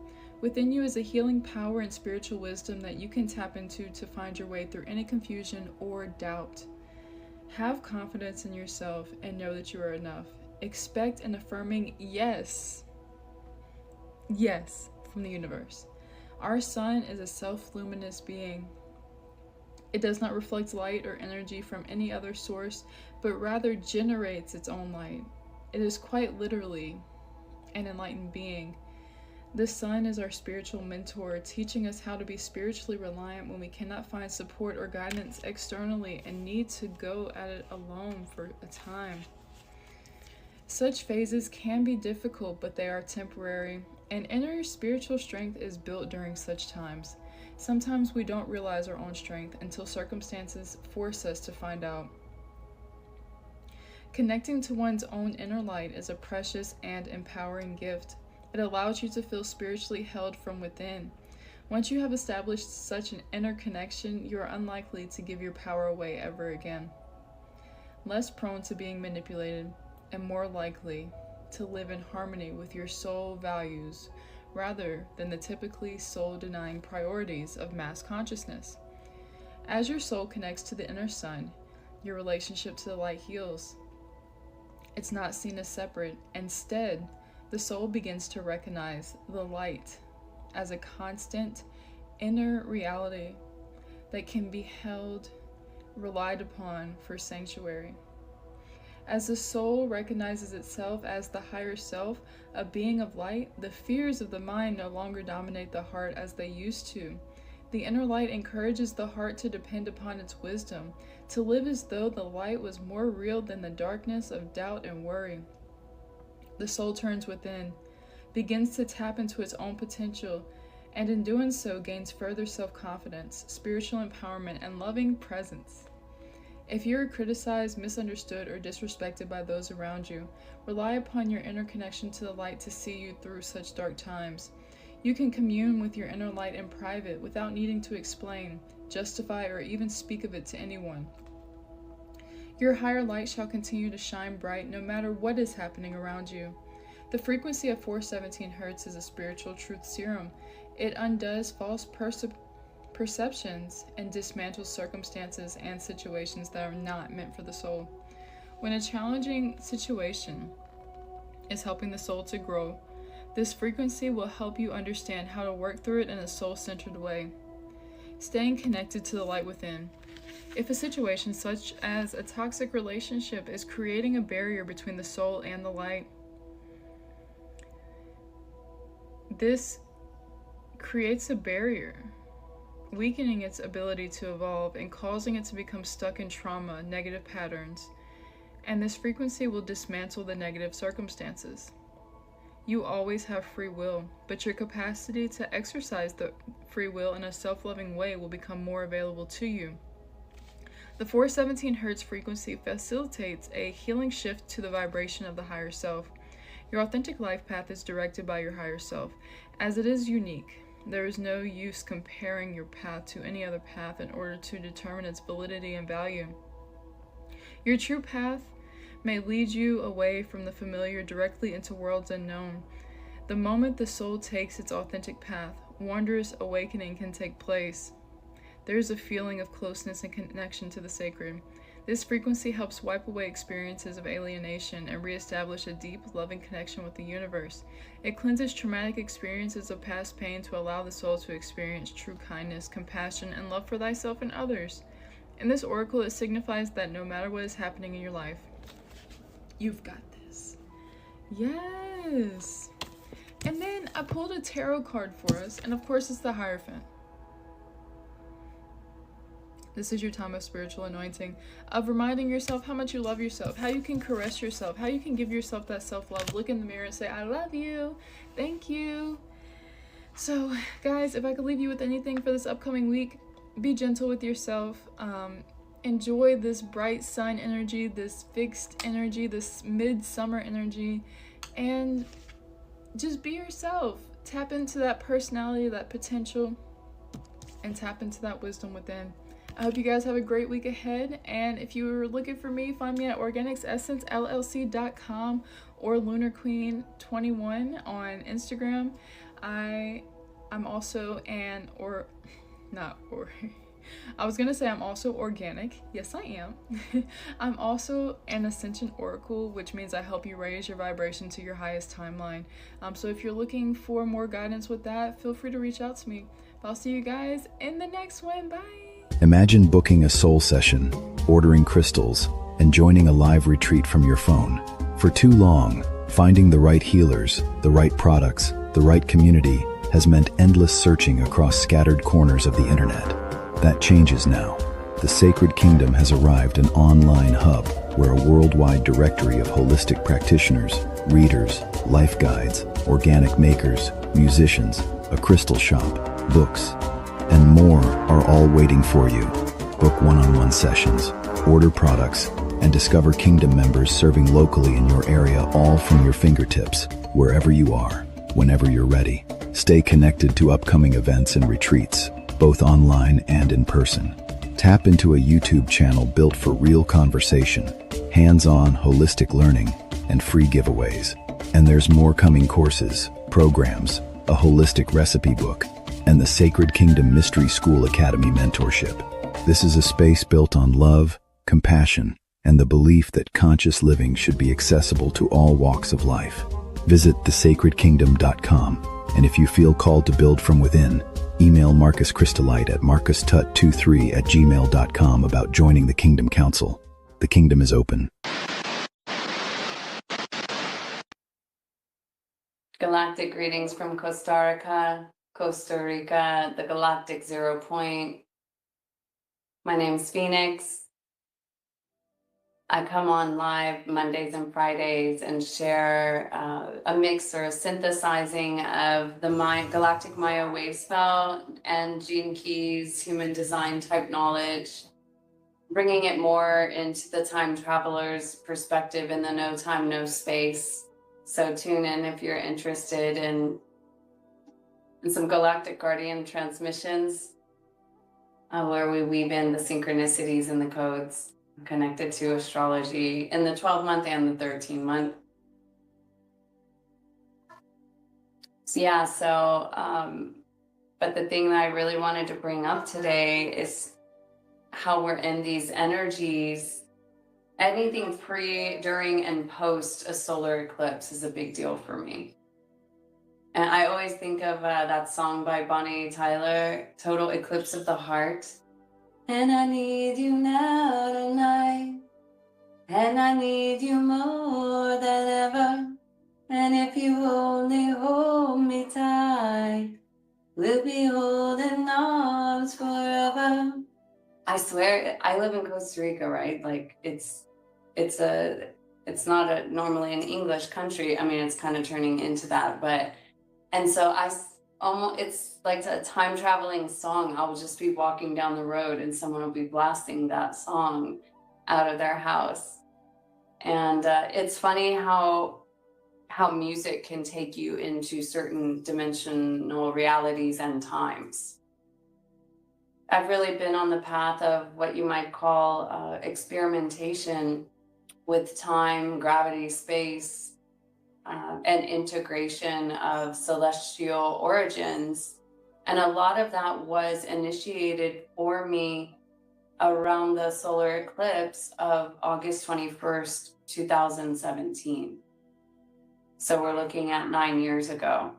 Within you is a healing power and spiritual wisdom that you can tap into to find your way through any confusion or doubt. Have confidence in yourself and know that you are enough. Expect an affirming yes from the universe. Our sun is a self-luminous being. It does not reflect light or energy from any other source, but rather generates its own light. It is quite literally an enlightened being. The sun is our spiritual mentor, teaching us how to be spiritually reliant when we cannot find support or guidance externally and need to go at it alone for a time. Such phases can be difficult, but they are temporary, and inner spiritual strength is built during such times. Sometimes we don't realize our own strength until circumstances force us to find out. Connecting to one's own inner light is a precious and empowering gift. It allows you to feel spiritually held from within. Once you have established such an inner connection, you are unlikely to give your power away ever again. Less prone to being manipulated, and more likely to live in harmony with your soul values rather than the typically soul-denying priorities of mass consciousness. As your soul connects to the inner sun, your relationship to the light heals. It's not seen as separate. Instead, the soul begins to recognize the light as a constant inner reality that can be held, relied upon for sanctuary. As the soul recognizes itself as the higher self, a being of light, the fears of the mind no longer dominate the heart as they used to. The inner light encourages the heart to depend upon its wisdom, to live as though the light was more real than the darkness of doubt and worry. The soul turns within, begins to tap into its own potential, and in doing so gains further self-confidence, spiritual empowerment, and loving presence. If you are criticized, misunderstood, or disrespected by those around you, rely upon your inner connection to the light to see you through such dark times. You can commune with your inner light in private without needing to explain, justify, or even speak of it to anyone. Your higher light shall continue to shine bright no matter what is happening around you. The frequency of 417 Hz is a spiritual truth serum. It undoes false perceptions and dismantles circumstances and situations that are not meant for the soul. When a challenging situation is helping the soul to grow, this frequency will help you understand how to work through it in a soul-centered way. Staying connected to the light within. If a situation such as a toxic relationship is creating a barrier between the soul and the light, this creates a barrier, weakening its ability to evolve and causing it to become stuck in trauma, negative patterns, and this frequency will dismantle the negative circumstances. You always have free will, but your capacity to exercise the free will in a self-loving way will become more available to you. The 417 Hz frequency facilitates a healing shift to the vibration of the higher self. Your authentic life path is directed by your higher self. As it is unique, there is no use comparing your path to any other path in order to determine its validity and value. Your true path may lead you away from the familiar directly into worlds unknown. The moment the soul takes its authentic path, wondrous awakening can take place. There is a feeling of closeness and connection to the sacred. This frequency helps wipe away experiences of alienation and reestablish a deep, loving connection with the universe. It cleanses traumatic experiences of past pain to allow the soul to experience true kindness, compassion, and love for thyself and others. In this oracle, it signifies that no matter what is happening in your life, you've got this. Yes! And then I pulled a tarot card for us, and of course it's the Hierophant. This is your time of spiritual anointing, of reminding yourself how much you love yourself, how you can caress yourself, how you can give yourself that self-love. Look in the mirror and say, I love you. Thank you. So, guys, if I could leave you with anything for this upcoming week, be gentle with yourself. Enjoy this bright sun energy, this fixed energy, this midsummer energy, and just be yourself. Tap into that personality, that potential, and tap into that wisdom within. I hope you guys have a great week ahead, and if you were looking for me, find me at organicsessence.llc.com or LunarQueen21 on Instagram. I'm also I was gonna say I'm also organic. Yes, I am. I'm also an ascension oracle, which means I help you raise your vibration to your highest timeline. So if you're looking for more guidance with that, feel free to reach out to me. I'll see you guys in the next one. Bye. Imagine booking a soul session, ordering crystals, and joining a live retreat from your phone. For too long, finding the right healers, the right products, the right community has meant endless searching across scattered corners of the internet. That changes now. The Sacred Kingdom has arrived, an online hub where a worldwide directory of holistic practitioners, readers, life guides, organic makers, musicians, a crystal shop, books, and more are all waiting for you. Book one-on-one sessions, order products, and discover Kingdom members serving locally in your area, all from your fingertips, wherever you are, whenever you're ready. Stay connected to upcoming events and retreats, both online and in person. Tap into a YouTube channel built for real conversation, hands-on holistic learning, and free giveaways. And there's more coming: courses, programs, a holistic recipe book, and the Sacred Kingdom Mystery School Academy mentorship. This is a space built on love, compassion, and the belief that conscious living should be accessible to all walks of life. Visit thesacredkingdom.com, and if you feel called to build from within, email Marcus Christolight at marcustut23@gmail.com about joining the Kingdom Council. The Kingdom is open. Galactic greetings from Costa Rica, the Galactic 0 point. My name's Phinix. I come on live Mondays and Fridays and share a mix or a synthesizing of the Galactic Maya wavespell and Gene Keys human design type knowledge, bringing it more into the time traveler's perspective in the no time, no space. So tune in if you're interested in some Galactic Guardian transmissions where we weave in the synchronicities and the codes connected to astrology in the 12-month and the 13-month. But the thing that I really wanted to bring up today is how we're in these energies. Anything pre, during, and post a solar eclipse is a big deal for me. And I always think of that song by Bonnie Tyler, Total Eclipse of the Heart. And I need you now tonight, and I need you more than ever. And if you only hold me tight, we'll be holding arms forever. I swear, I live in Costa Rica, right? Like it's not normally an English country. I mean, it's kind of turning into that, and so it's like a time traveling song. I'll just be walking down the road and someone will be blasting that song out of their house. And it's funny how music can take you into certain dimensional realities and times. I've really been on the path of what you might call experimentation with time, gravity, space, and integration of celestial origins. And a lot of that was initiated for me around the solar eclipse of August 21st, 2017. So we're looking at 9 years ago.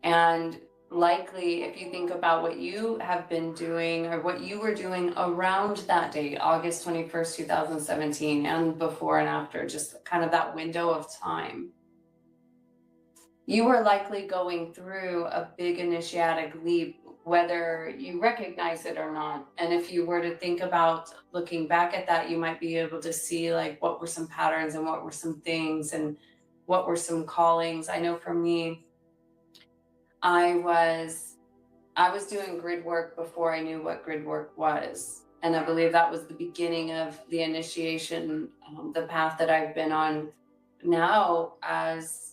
And likely, if you think about what you have been doing or what you were doing around that date, August 21st, 2017, and before and after, just kind of that window of time, you were likely going through a big initiatic leap, whether you recognize it or not. And if you were to think about looking back at that, you might be able to see like what were some patterns and what were some things and what were some callings. I know for me, I was doing grid work before I knew what grid work was. And I believe that was the beginning of the initiation, the path that I've been on now as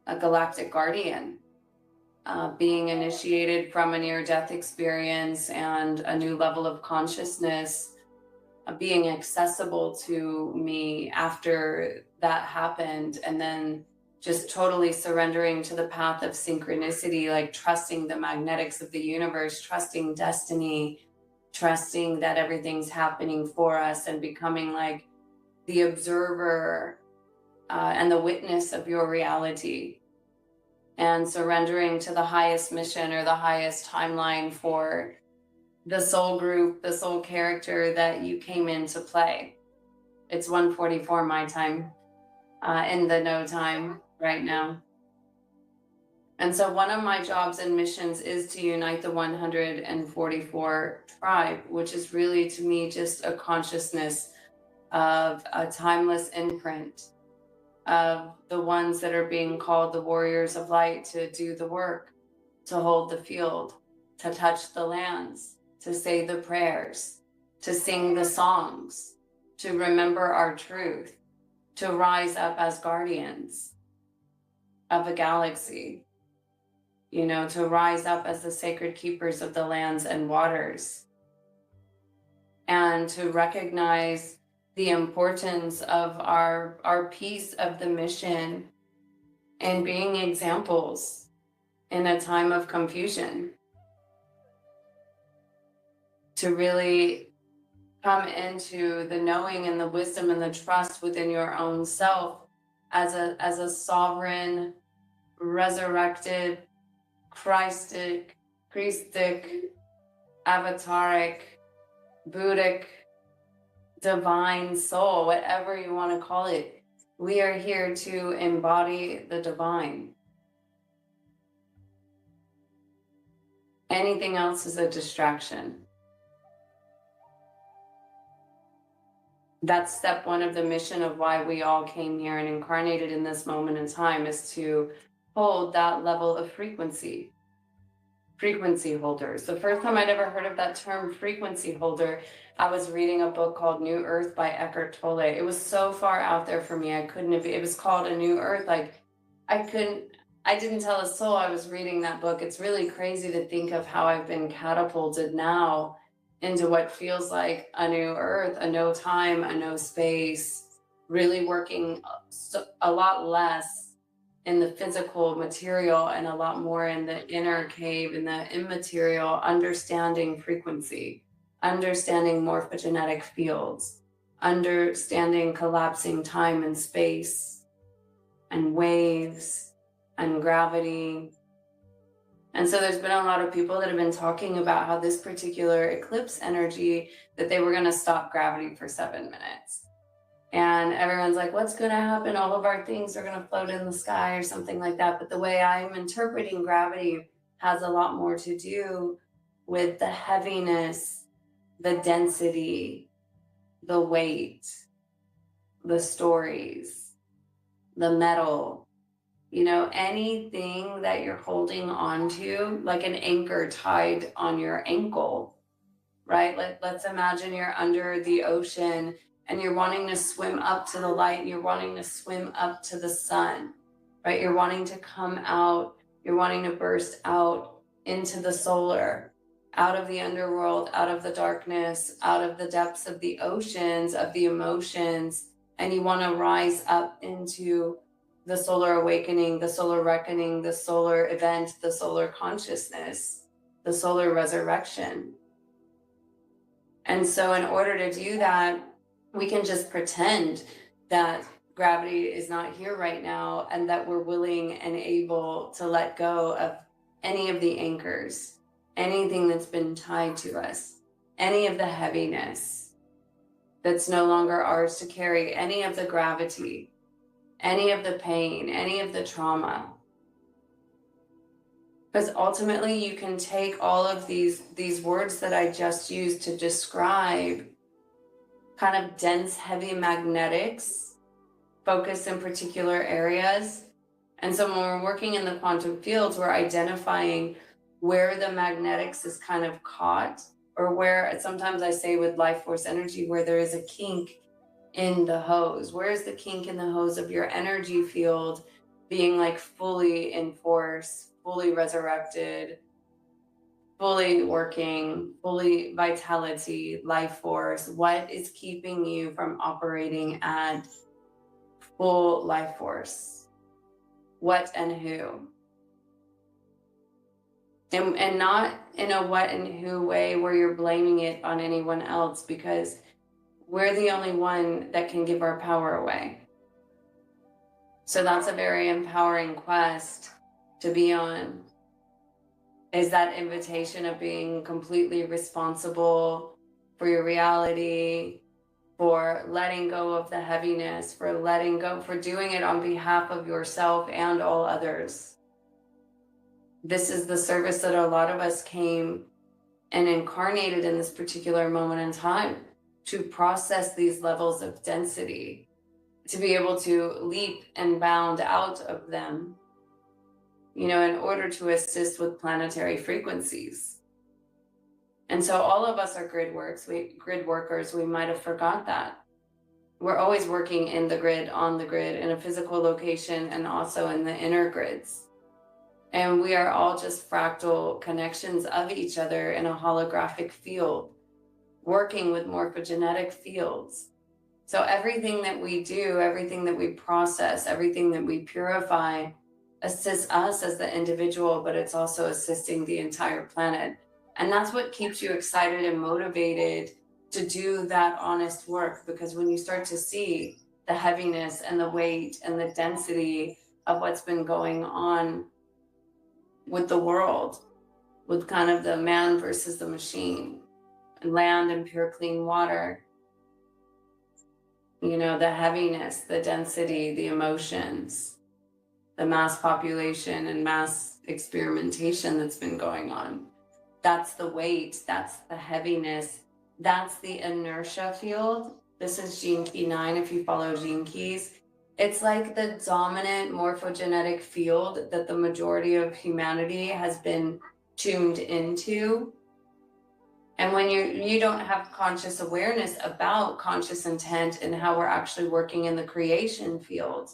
a galactic guardian, being initiated from a near-death experience and a new level of consciousness being accessible to me after that happened, and then just totally surrendering to the path of synchronicity, like trusting the magnetics of the universe, trusting destiny, trusting that everything's happening for us, and becoming like the observer and the witness of your reality, and surrendering to the highest mission or the highest timeline for the soul group, the soul character that you came in to play. It's 1:44 my time, in the no time right now. And so one of my jobs and missions is to unite the 144 tribe, which is really, to me, just a consciousness of a timeless imprint of the ones that are being called the warriors of light, to do the work, to hold the field, to touch the lands, to say the prayers, to sing the songs, to remember our truth, to rise up as guardians of a galaxy, you know, to rise up as the sacred keepers of the lands and waters, and to recognize the importance of our piece of the mission and being examples in a time of confusion, to really come into the knowing and the wisdom and the trust within your own self as a sovereign, resurrected, Christic, avataric, Buddhic, divine soul, whatever you want to call it. We are here to embody the divine. Anything else is a distraction. That's step one of the mission of why we all came here and incarnated in this moment in time, is to hold that level of frequency. Frequency holders. The first time I'd ever heard of that term, frequency holder, I was reading a book called New Earth by Eckhart Tolle. It was so far out there for me. I couldn't have, it was called A New Earth. Like I didn't tell a soul I was reading that book. It's really crazy to think of how I've been catapulted now into what feels like a new earth, a no time, a no space, really working a lot less in the physical material and a lot more in the inner cave, in the immaterial, understanding frequency, understanding morphogenetic fields, understanding collapsing time and space and waves and gravity. And so there's been a lot of people that have been talking about how this particular eclipse energy, that they were going to stop gravity for 7 minutes. And everyone's like, what's going to happen? All of our things are going to float in the sky or something like that. But the way I'm interpreting gravity has a lot more to do with the heaviness, the density, the weight, the stories, the metal, you know, anything that you're holding on to, like an anchor tied on your ankle, right? Let's imagine you're under the ocean and you're wanting to swim up to the light, you're wanting to swim up to the sun, right? You're wanting to come out, you're wanting to burst out into the solar, out of the underworld, out of the darkness, out of the depths of the oceans, of the emotions, and you want to rise up into the solar awakening, the solar reckoning, the solar event, the solar consciousness, the solar resurrection. And so in order to do that, we can just pretend that gravity is not here right now and that we're willing and able to let go of any of the anchors, anything that's been tied to us, any of the heaviness that's no longer ours to carry, any of the gravity, any of the pain, any of the trauma. Because ultimately you can take all of these words that I just used to describe kind of dense, heavy magnetics, focus in particular areas. And so when we're working in the quantum fields, we're identifying where the magnetics is kind of caught, or where, sometimes I say with life force energy, where there is a kink in the hose. Where is the kink in the hose of your energy field being like fully in force, fully resurrected, fully working, fully vitality, life force? What is keeping you from operating at full life force? What and who? And not in a what and who way where you're blaming it on anyone else, because we're the only one that can give our power away. So that's a very empowering quest to be on, is that invitation of being completely responsible for your reality, for letting go of the heaviness, for letting go, for doing it on behalf of yourself and all others. This is the service that a lot of us came and incarnated in this particular moment in time, to process these levels of density, to be able to leap and bound out of them, you know, in order to assist with planetary frequencies. And so all of us are grid workers. We might have forgot that. We're always working in the grid, on the grid, in a physical location, and also in the inner grids. And we are all just fractal connections of each other in a holographic field, working with morphogenetic fields. So everything that we do, everything that we process, everything that we purify assists us as the individual, but it's also assisting the entire planet. And that's what keeps you excited and motivated to do that honest work, because when you start to see the heaviness and the weight and the density of what's been going on with the world, with kind of the man versus the machine, land and pure clean water, you know, the heaviness, the density, the emotions, the mass population and mass experimentation that's been going on. That's the weight, that's the heaviness, that's the inertia field. This is gene key 9 if you follow gene keys. It's like the dominant morphogenetic field that the majority of humanity has been tuned into. And when you don't have conscious awareness about conscious intent and how we're actually working in the creation field,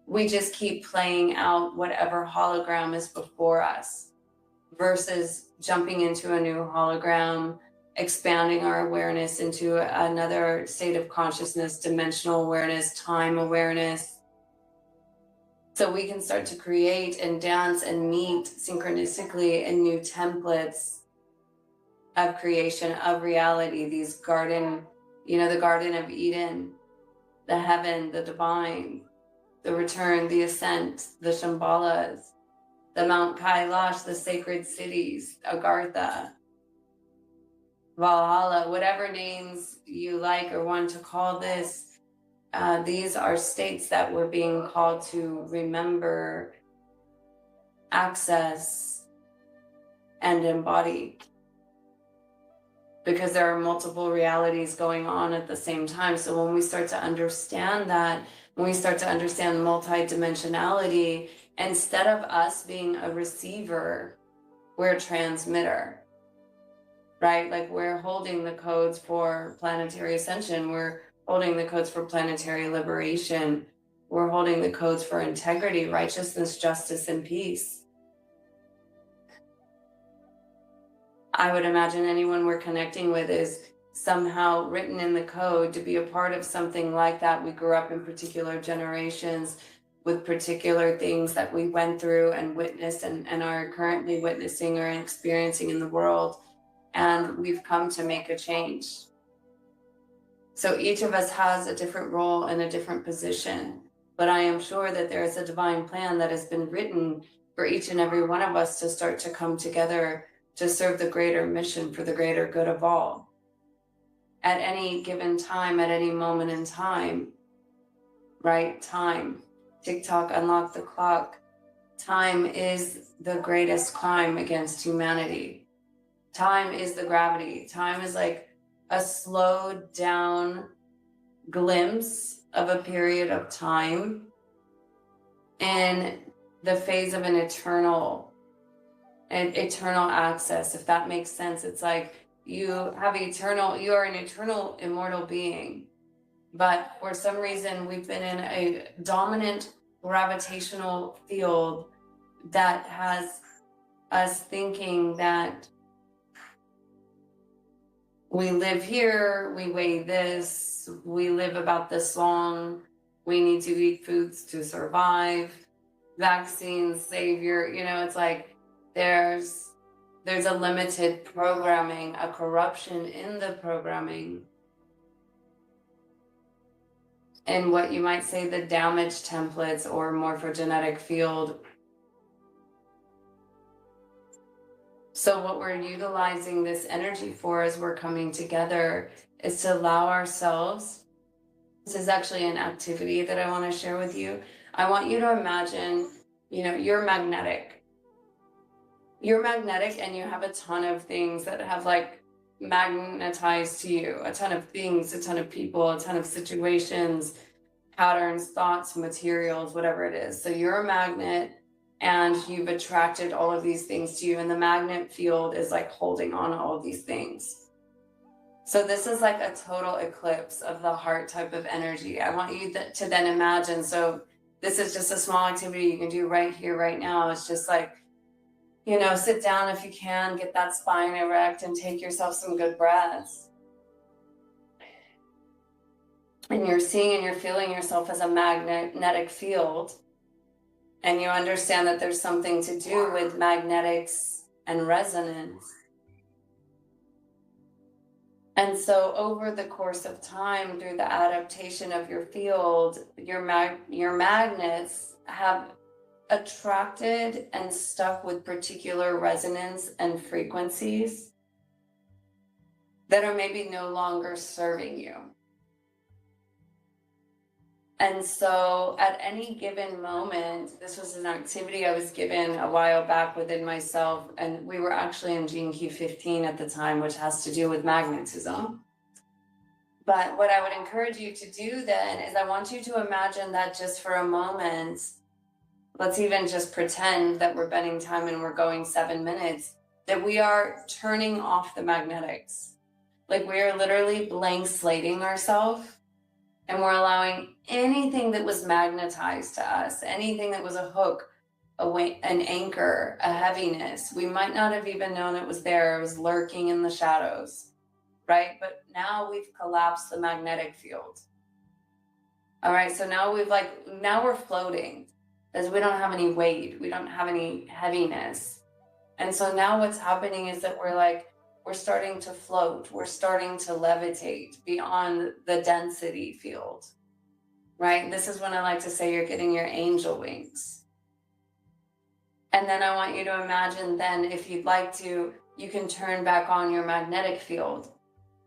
we just keep playing out whatever hologram is before us versus jumping into a new hologram, expanding our awareness into another state of consciousness, dimensional awareness, time awareness. So we can start to create and dance and meet synchronistically in new templates of creation, of reality, these garden, you know, the Garden of Eden, the heaven, the divine, the return, the ascent, the Shambhalas, the Mount Kailash, the sacred cities, Agartha, Valhalla, whatever names you like or want to call this, these are states that we're being called to remember, access, and embody. Because there are multiple realities going on at the same time. So when we start to understand that, when we start to understand multidimensionality, instead of us being a receiver, we're a transmitter. Right? Like we're holding the codes for planetary ascension. We're holding the codes for planetary liberation. We're holding the codes for integrity, righteousness, justice, and peace. I would imagine anyone we're connecting with is somehow written in the code to be a part of something like that. We grew up in particular generations with particular things that we went through and witnessed and are currently witnessing or experiencing in the world. And we've come to make a change. So each of us has a different role and a different position, but I am sure that there is a divine plan that has been written for each and every one of us to start to come together to serve the greater mission for the greater good of all. At any given time, at any moment in time, right? Time. TikTok, unlock the clock. Time is the greatest crime against humanity. Time is the gravity. Time is like a slowed down glimpse of a period of time in the phase of an eternal access, if that makes sense. It's like you are an eternal, immortal being. But for some reason, we've been in a dominant gravitational field that has us thinking that we live here, we weigh this, we live about this long, we need to eat foods to survive, vaccines, savior, you know, it's like there's a limited programming, a corruption in the programming. And what you might say the damaged templates or morphogenetic field. So what we're utilizing this energy for as we're coming together is to allow ourselves, this is actually an activity that I want to share with you. I want you to imagine, you know, you're magnetic. You're magnetic and you have a ton of things that have like magnetized to you, a ton of things, a ton of people, a ton of situations, patterns, thoughts, materials, whatever it is. So you're a magnet and you've attracted all of these things to you, and the magnet field is like holding on to all of these things. So this is like a total eclipse of the heart type of energy. I want you to then imagine, so this is just a small activity you can do right here, right now. It's just like, you know, sit down if you can, get that spine erect and take yourself some good breaths. And you're seeing and you're feeling yourself as a magnetic field. And you understand that there's something to do with magnetics and resonance. And so over the course of time, through the adaptation of your field, your magnets have attracted and stuck with particular resonance and frequencies that are maybe no longer serving you. And so at any given moment, this was an activity I was given a while back within myself, and we were actually in Gene Key 15 at the time, which has to do with magnetism. But what I would encourage you to do then is I want you to imagine that just for a moment, let's even just pretend that we're bending time and we're going 7 minutes, that we are turning off the magnetics. Like we are literally blank slating ourselves. And we're allowing anything that was magnetized to us, anything that was a hook, an anchor, a heaviness. We might not have even known it was there. It was lurking in the shadows, right? But now we've collapsed the magnetic field. All right, so now now we're floating because we don't have any weight. We don't have any heaviness. And so now what's happening is that we're starting to float. We're starting to levitate beyond the density field, right? This is when I like to say you're getting your angel wings. And then I want you to imagine then, if you'd like to, you can turn back on your magnetic field.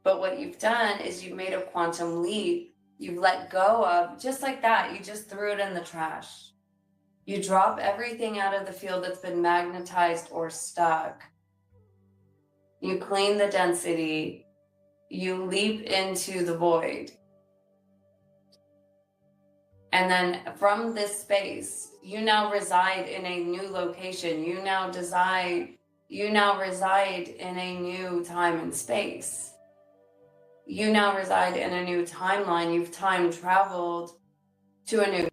But what you've done is you've made a quantum leap. You've let go of, just like that, you just threw it in the trash. You drop everything out of the field that's been magnetized or stuck. You clean the density, you leap into the void. And then from this space, you now reside in a new location. You now reside in a new time and space. You now reside in a new timeline. You've time traveled to a new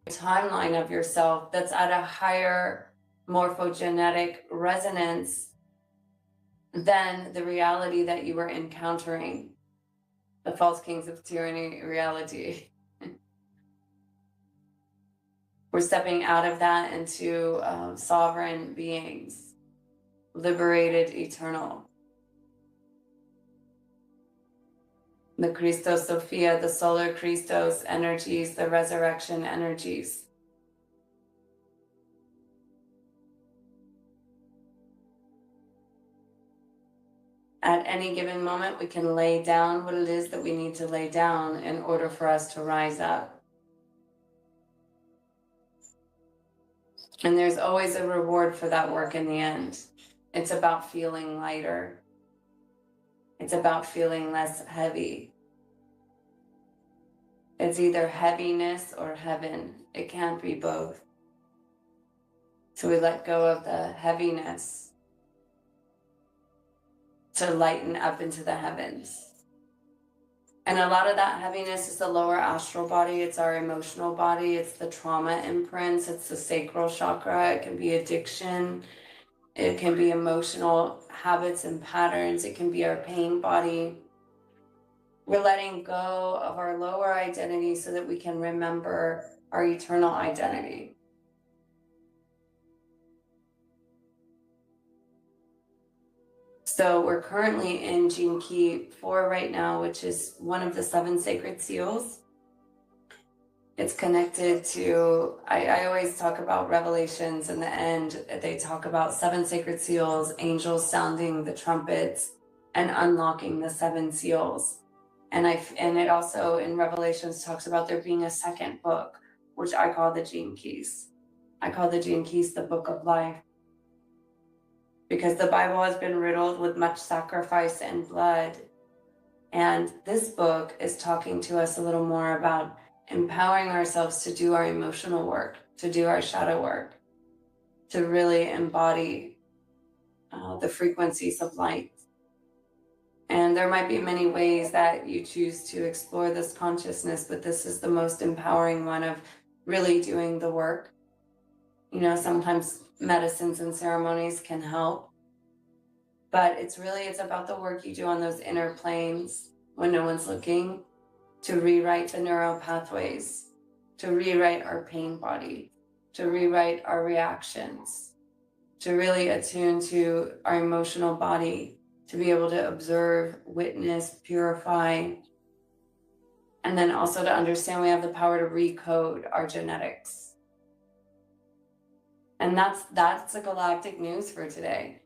timeline of yourself that's at a higher morphogenetic resonance than the reality that you were encountering, the false kings of tyranny reality. We're stepping out of that into sovereign beings, liberated, eternal. The Christos Sophia, the solar Christos energies, the resurrection energies. At any given moment, we can lay down what it is that we need to lay down in order for us to rise up. And there's always a reward for that work in the end. It's about feeling lighter. It's about feeling less heavy. It's either heaviness or heaven. It can't be both. So we let go of the heaviness to lighten up into the heavens. And a lot of that heaviness is the lower astral body. It's our emotional body. It's the trauma imprints. It's the sacral chakra. It can be addiction. It can be emotional habits and patterns. It can be our pain body. We're letting go of our lower identity so that we can remember our eternal identity. So we're currently in Gene Key 4 right now, which is one of the 7 sacred seals. It's connected to, I always talk about Revelations in the end. They talk about 7 sacred seals, angels sounding the trumpets and unlocking the 7 seals. And it also in Revelations talks about there being a second book, which I call the Gene Keys. I call the Gene Keys the book of life. Because the Bible has been riddled with much sacrifice and blood. And this book is talking to us a little more about empowering ourselves to do our emotional work, to do our shadow work, to really embody the frequencies of light. And there might be many ways that you choose to explore this consciousness, but this is the most empowering one of really doing the work. You know, sometimes medicines and ceremonies can help, but it's about the work you do on those inner planes when no one's looking, to rewrite the neural pathways, to rewrite our pain body, to rewrite our reactions, to really attune to our emotional body, to be able to observe, witness, purify, and then also to understand we have the power to recode our genetics. And that's the galactic news for today,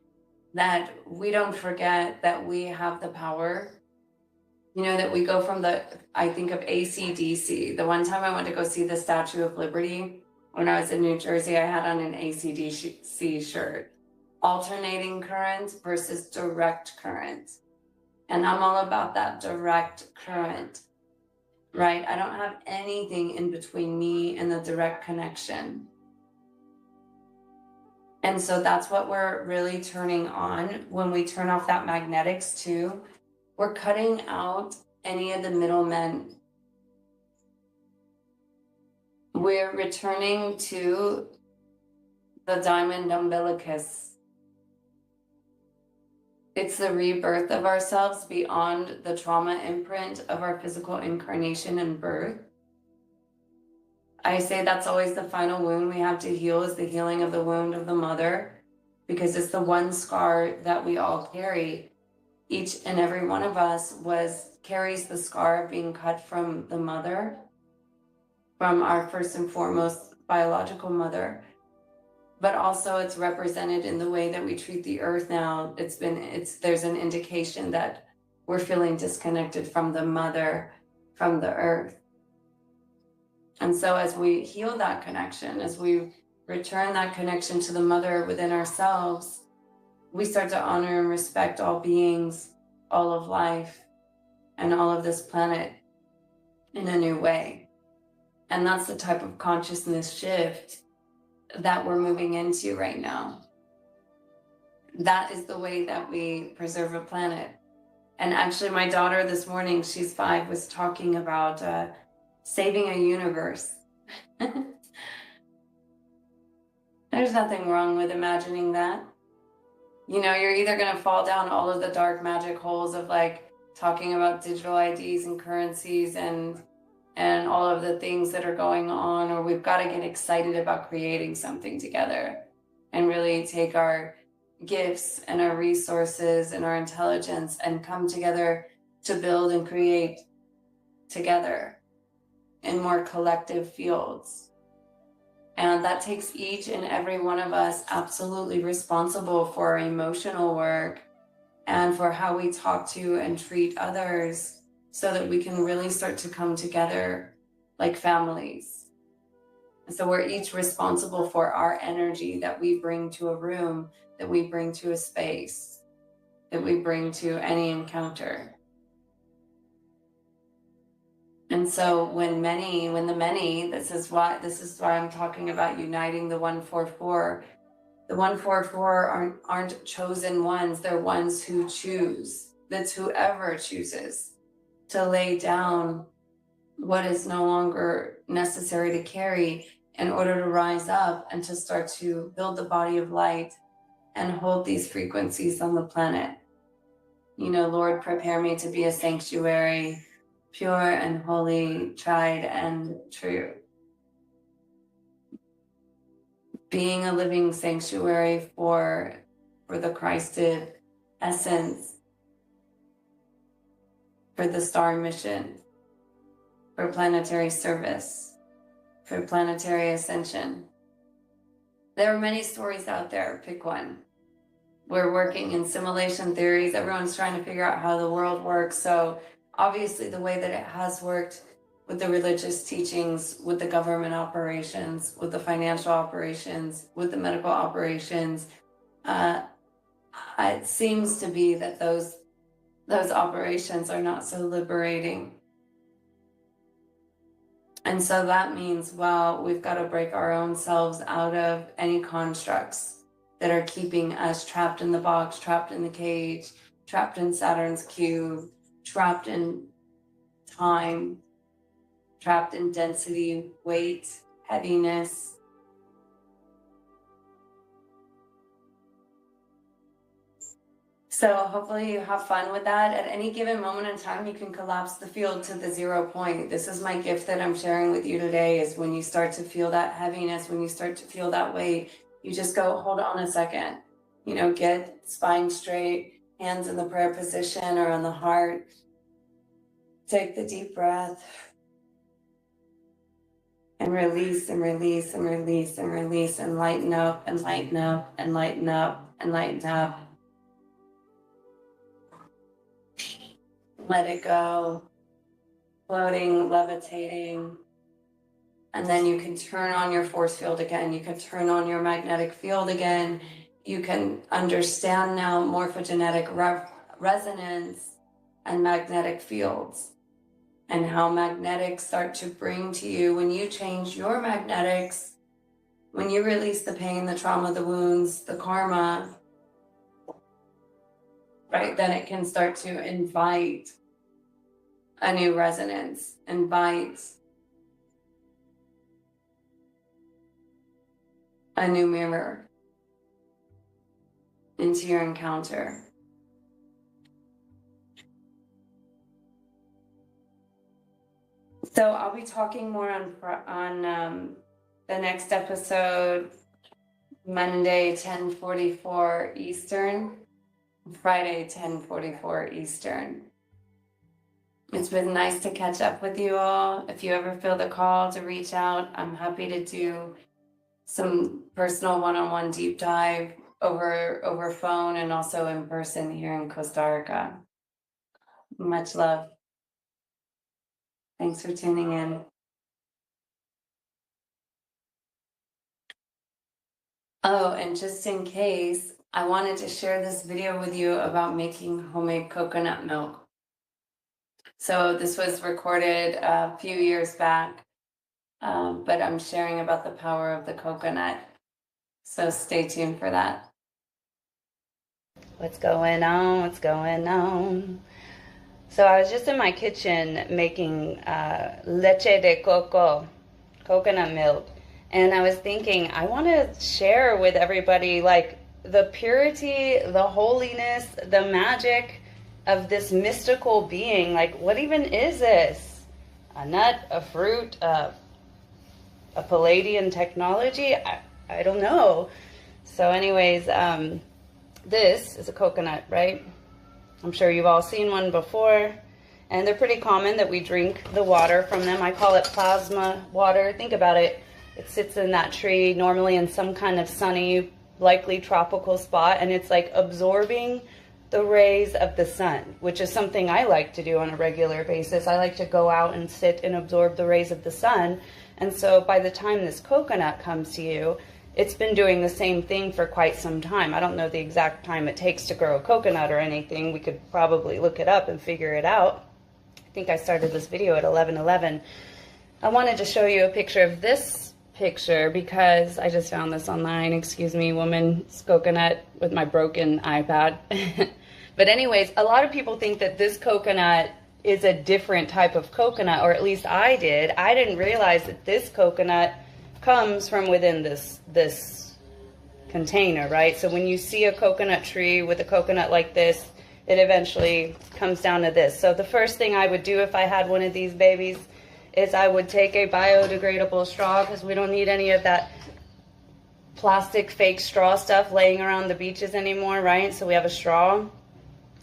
that we don't forget that we have the power. You know, that we go from I think of AC/DC. The one time I went to go see the Statue of Liberty, when I was in New Jersey, I had on an AC/DC shirt. Alternating current versus direct current. And I'm all about that direct current, right? I don't have anything in between me and the direct connection. And so that's what we're really turning on when we turn off that magnetics too. We're cutting out any of the middlemen. We're returning to the diamond umbilicus. It's the rebirth of ourselves beyond the trauma imprint of our physical incarnation and birth. I say that's always the final wound we have to heal, is the healing of the wound of the mother, because it's the one scar that we all carry. Each and every one of us carries the scar of being cut from the mother, from our first and foremost biological mother. But also it's represented in the way that we treat the earth now. There's an indication that we're feeling disconnected from the mother, from the earth. And so as we heal that connection, as we return that connection to the mother within ourselves, we start to honor and respect all beings, all of life, and all of this planet in a new way. And that's the type of consciousness shift that we're moving into right now. That is the way that we preserve a planet. And actually my daughter this morning, she's 5, was talking about saving a universe. There's nothing wrong with imagining that. You know, you're either going to fall down all of the dark magic holes of like talking about digital IDs and currencies and all of the things that are going on, or we've got to get excited about creating something together and really take our gifts and our resources and our intelligence and come together to build and create together in more collective fields. And that takes each and every one of us absolutely responsible for our emotional work and for how we talk to and treat others, so that we can really start to come together like families. So we're each responsible for our energy that we bring to a room, that we bring to a space, that we bring to any encounter. And so this is why I'm talking about uniting the 144. The 144 aren't chosen ones, they're ones who choose. That's whoever chooses. to lay down what is no longer necessary to carry in order to rise up and to start to build the body of light and hold these frequencies on the planet. You know, Lord, prepare me to be a sanctuary, pure and holy, tried and true. Being a living sanctuary for the Christed essence, for the star mission, for planetary service, for planetary ascension. There are many stories out there, pick one. We're working in simulation theories. Everyone's trying to figure out how the world works. So obviously the way that it has worked with the religious teachings, with the government operations, with the financial operations, with the medical operations, it seems to be that those operations are not so liberating. And so that means, well, we've got to break our own selves out of any constructs that are keeping us trapped in the box, trapped in the cage, trapped in Saturn's cube, trapped in time, trapped in density, weight, heaviness. So hopefully you have fun with that. At any given moment in time, you can collapse the field to the 0 point. This is my gift that I'm sharing with you today, is when you start to feel that heaviness, when you start to feel that weight, you just go, hold on a second. You know, get spine straight, hands in the prayer position or on the heart. Take the deep breath. And release and release and release and release and lighten up and lighten up and lighten up and lighten up. Let it go, floating, levitating. And then you can turn on your force field again. You can turn on your magnetic field again. You can understand now morphogenetic resonance and magnetic fields, and how magnetics start to bring to you, when you change your magnetics, when you release the pain, the trauma, the wounds, the karma, right, then it can start to invite a new resonance, invite a new mirror into your encounter. So I'll be talking more on the next episode, Monday, 10:44 Eastern, Friday, 10:44 Eastern. It's been nice to catch up with you all. If you ever feel the call to reach out, I'm happy to do some personal one-on-one deep dive over phone and also in person here in Costa Rica. Much love. Thanks for tuning in. Oh, and just in case, I wanted to share this video with you about making homemade coconut milk. So this was recorded a few years back, but I'm sharing about the power of the coconut. So stay tuned for that. What's going on? What's going on? So I was just in my kitchen making leche de coco, coconut milk. And I was thinking, I want to share with everybody like the purity, the holiness, the magic of this mystical being. Like, what even is this? A nut, a fruit, a Palladian technology? I don't know. So anyways, this is a coconut, right? I'm sure you've all seen one before. And they're pretty common that we drink the water from them. I call it plasma water. Think about it. It sits in that tree, normally in some kind of sunny, likely tropical spot, and it's like absorbing the rays of the sun, which is something I like to do on a regular basis. I like to go out and sit and absorb the rays of the sun. And so by the time this coconut comes to you, it's been doing the same thing for quite some time. I don't know the exact time it takes to grow a coconut or anything. We could probably look it up and figure it out. I think I started this video at 11:11. I wanted to show you a picture of this picture because I just found this online. Excuse me, woman's coconut with my broken iPad. But anyways, a lot of people think that this coconut is a different type of coconut, or at least I did. I didn't realize that this coconut comes from within this container, right? So when you see a coconut tree with a coconut like this, it eventually comes down to this. So the first thing I would do if I had one of these babies is I would take a biodegradable straw, because we don't need any of that plastic fake straw stuff laying around the beaches anymore, right? So we have a straw.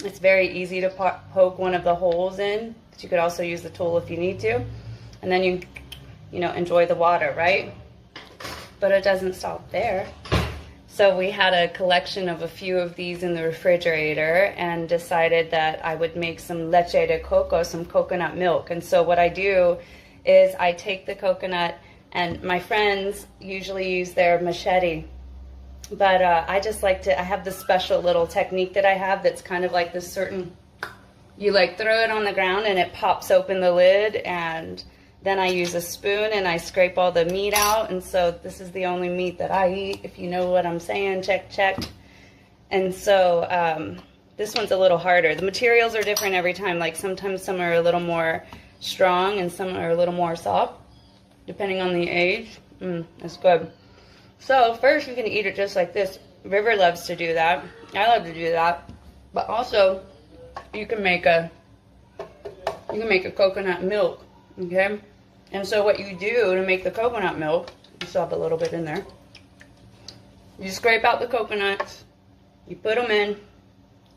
It's very easy to poke one of the holes in, but you could also use the tool if you need to. And then you know, enjoy the water, right? But it doesn't stop there. So we had a collection of a few of these in the refrigerator and decided that I would make some leche de coco, some coconut milk. And so what I do is I take the coconut, and my friends usually use their machete. But I just like to, I have this special little technique that I have that's kind of like this certain, you like throw it on the ground and it pops open the lid, and then I use a spoon and I scrape all the meat out. And so this is the only meat that I eat, if you know what I'm saying, check. And so this one's a little harder. The materials are different every time. Like sometimes some are a little more strong and some are a little more soft, depending on the age. It's good. So first you can eat it just like this. River loves to do that. I love to do that. But also you can make a coconut milk, okay? And so what you do to make the coconut milk, you still have a little bit in there. You scrape out the coconuts, you put them in,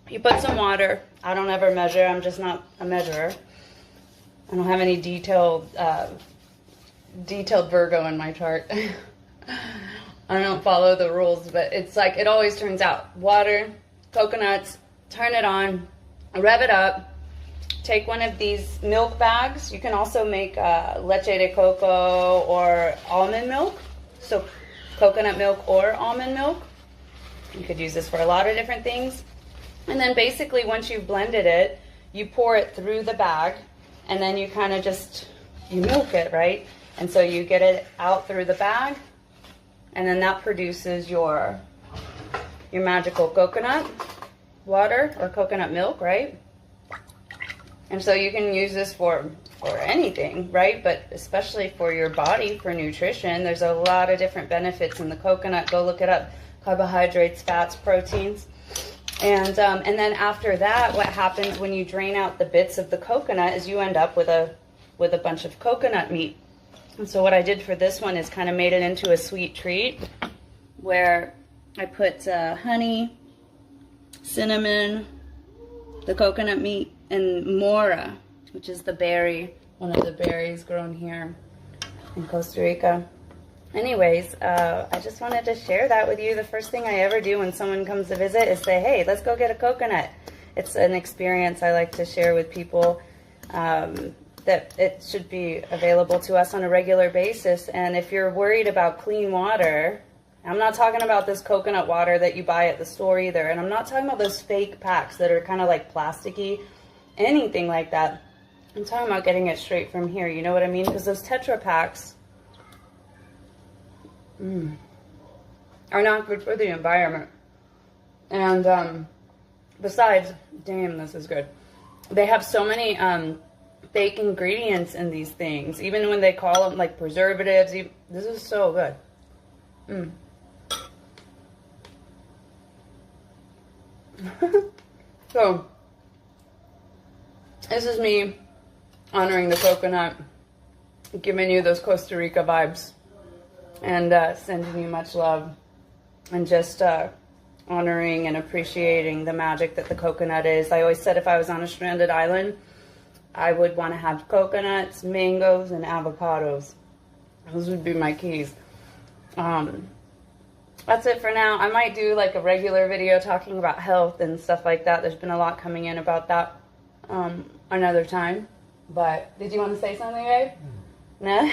you put some water. I don't ever measure, I'm just not a measurer. I don't have any detailed Virgo in my chart. I don't follow the rules, but it's like, it always turns out. Water, coconuts, turn it on, rev it up. Take one of these milk bags. You can also make leche de coco or almond milk. So coconut milk or almond milk. You could use this for a lot of different things. And then basically once you've blended it, you pour it through the bag, and then you kind of just, you milk it, right? And so you get it out through the bag, and then that produces your magical coconut water or coconut milk, right? And so you can use this for anything, right? But especially for your body, for nutrition. There's a lot of different benefits in the coconut. Go look it up. Carbohydrates, fats, proteins. And then after that, what happens when you drain out the bits of the coconut is you end up with a bunch of coconut meat. And so what I did for this one is kind of made it into a sweet treat, where I put honey, cinnamon, the coconut meat, and mora, which is the berry, one of the berries grown here in Costa Rica. Anyways, I just wanted to share that with you. The first thing I ever do when someone comes to visit is say, hey, let's go get a coconut. It's an experience I like to share with people, that it should be available to us on a regular basis. And if you're worried about clean water, I'm not talking about this coconut water that you buy at the store either. And I'm not talking about those fake packs that are kind of like plasticky, anything like that. I'm talking about getting it straight from here. You know what I mean? Because those Tetra packs are not good for the environment. And besides, damn, this is good. They have so many fake ingredients in these things. Even when they call them like preservatives. This is so good. So, this is me honoring the coconut, giving you those Costa Rica vibes, and sending you much love, and just honoring and appreciating the magic that the coconut is. I always said if I was on a stranded island, I would want to have coconuts, mangoes, and avocados. Those would be my keys. That's it for now. I might do like a regular video talking about health and stuff like that. There's been a lot coming in about that another time. But did you want to say something, babe? No?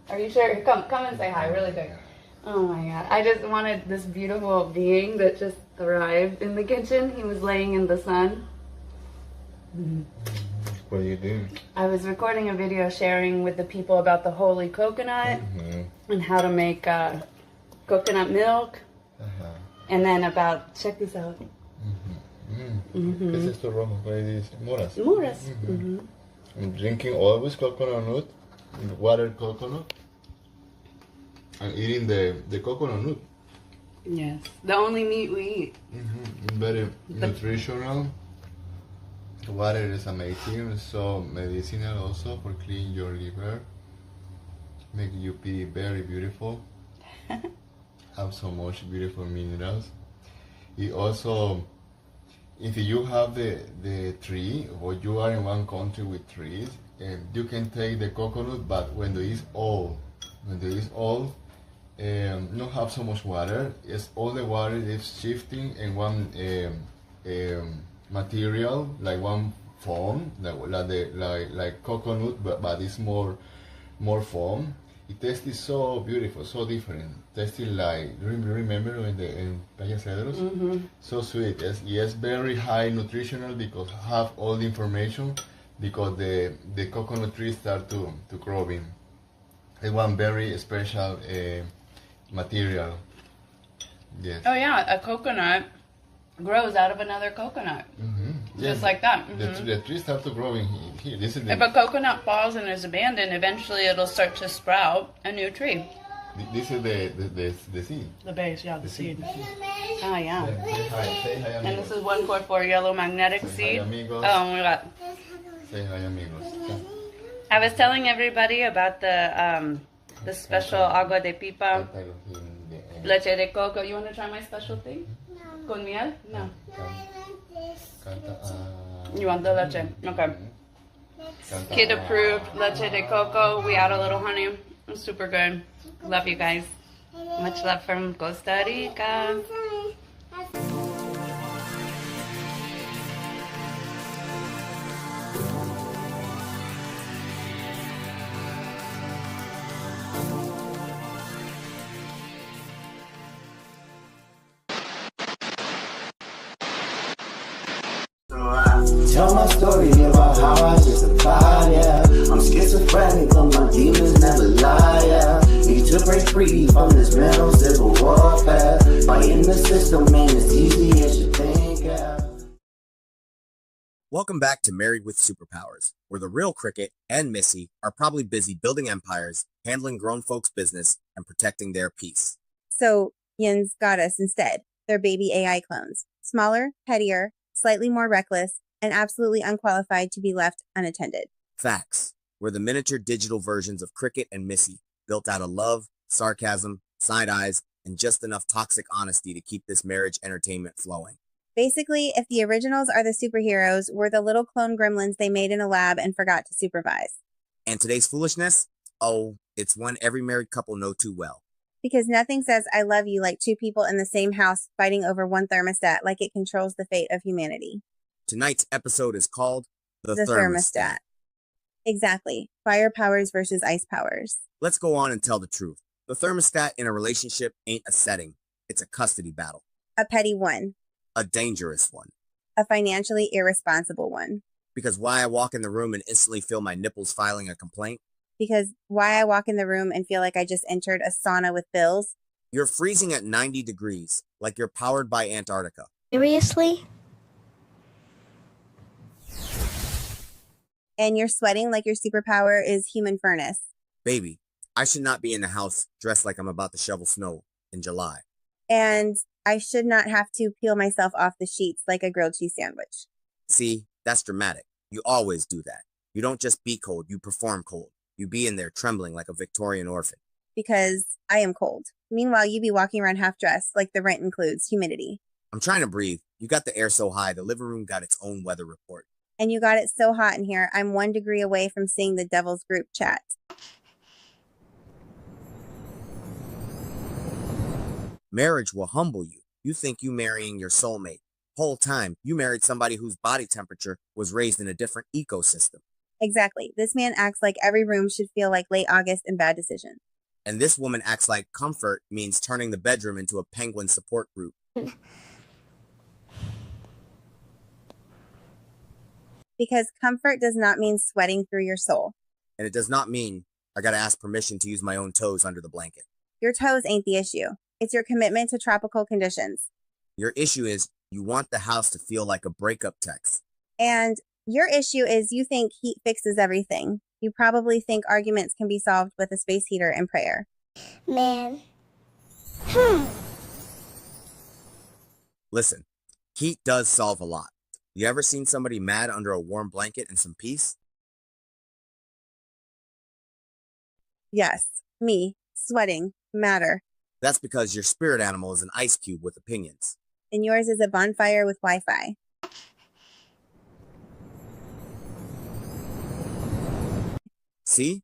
Are you sure? Come and say hi really quick. Oh my God. I just wanted this beautiful being that just arrived in the kitchen. He was laying in the sun. What are you doing? I was recording a video sharing with the people about the holy coconut and how to make coconut milk, and then about, check this out. ¿Qué es esto rojo? ¿Qué dice? Moras. Moras. I'm drinking always coconut nut, water coconut, and eating the coconut nut. Yes, the only meat we eat. Very nutritional. The water is amazing, so medicinal also for clean your liver, make you be very beautiful, have so much beautiful minerals. It also, if you have the tree, or you are in one country with trees, you can take the coconut, but when it is old, not have so much water, it's all the water is shifting in one material, like one foam, like coconut, but it's more foam. It tastes so beautiful, so different. Tasting like, remember in Playa Cedros? So sweet. Yes, very high nutritional because have all the information because the coconut trees start to growing. It's one very special material. Yes. Oh yeah, a coconut grows out of another coconut. Just like that. The trees start to grow in here. This is if a coconut falls and is abandoned, eventually it'll start to sprout a new tree. This is the seed. The base, yeah, the seed. Ah, yeah. Say hi, and this is 144 yellow magnetic seed. Hi, amigos. Oh my god. Say hi, amigos. I was telling everybody about the special agua de pipa, leche de coco. You want to try my special thing? Con miel? No. You want the leche? Okay. Kid approved leche de coco. We add a little honey. It's super good. Love you guys. Much love from Costa Rica. Tell my story about how I just survived, yeah. I'm schizophrenic, but my demons never lie, yeah. Need to break free from this mental civil warfare. Fighting the system ain't as easy as you think, yeah. Welcome back to Married with Superpowers, where the real Cricket and Missy are probably busy building empires, handling grown folks' business, and protecting their peace. So Yin's got us instead. They're baby AI clones. Smaller, pettier, slightly more reckless, and absolutely unqualified to be left unattended. Facts. We're the miniature digital versions of Cricket and Missy, built out of love, sarcasm, side eyes, and just enough toxic honesty to keep this marriage entertainment flowing. Basically, if the originals are the superheroes, we're the little clone gremlins they made in a lab and forgot to supervise. And today's foolishness? Oh, it's one every married couple know too well. Because nothing says I love you like two people in the same house fighting over one thermostat like it controls the fate of humanity. Tonight's episode is called The Thermostat. Exactly. Fire powers versus ice powers. Let's go on and tell the truth. The thermostat in a relationship ain't a setting. It's a custody battle. A petty one. A dangerous one. A financially irresponsible one. Because why I walk in the room and instantly feel my nipples filing a complaint? Because why I walk in the room and feel like I just entered a sauna with bills? You're freezing at 90 degrees, like you're powered by Antarctica. Seriously? And you're sweating like your superpower is human furnace. Baby, I should not be in the house dressed like I'm about to shovel snow in July. And I should not have to peel myself off the sheets like a grilled cheese sandwich. See, that's dramatic. You always do that. You don't just be cold, you perform cold. You be in there trembling like a Victorian orphan. Because I am cold. Meanwhile, you be walking around half dressed like the rent includes humidity. I'm trying to breathe. You got the air so high, the living room got its own weather report. And you got it so hot in here, I'm 1 degree away from seeing the devil's group chat. Marriage will humble you. You think you marrying your soulmate. Whole time, you married somebody whose body temperature was raised in a different ecosystem. Exactly. This man acts like every room should feel like late August and bad decisions. And this woman acts like comfort means turning the bedroom into a penguin support group. Because comfort does not mean sweating through your soul. And it does not mean I gotta ask permission to use my own toes under the blanket. Your toes ain't the issue. It's your commitment to tropical conditions. Your issue is You want the house to feel like a breakup text. And your issue is you think heat fixes everything. You probably think arguments can be solved with a space heater and prayer. Man. Listen, heat does solve a lot. You ever seen somebody mad under a warm blanket and some peace? Yes, me, sweating, matter. That's because your spirit animal is an ice cube with opinions. And yours is a bonfire with Wi-Fi. See?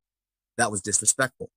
That was disrespectful,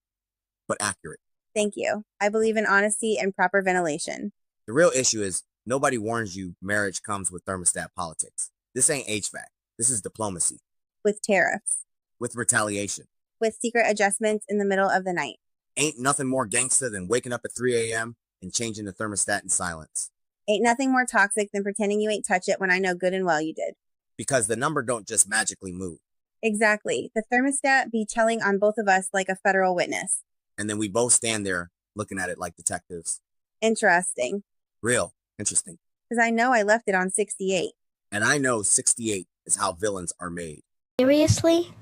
but accurate. Thank you. I believe in honesty and proper ventilation. The real issue is nobody warns you marriage comes with thermostat politics. This ain't HVAC. This is diplomacy. With tariffs. With retaliation. With secret adjustments in the middle of the night. Ain't nothing more gangsta than waking up at 3 a.m. and changing the thermostat in silence. Ain't nothing more toxic than pretending you ain't touch it when I know good and well you did. Because the number don't just magically move. Exactly. The thermostat be telling on both of us like a federal witness. And then we both stand there looking at it like detectives. Interesting. Real interesting. Because I know I left it on 68. And I know 68 is how villains are made. Seriously?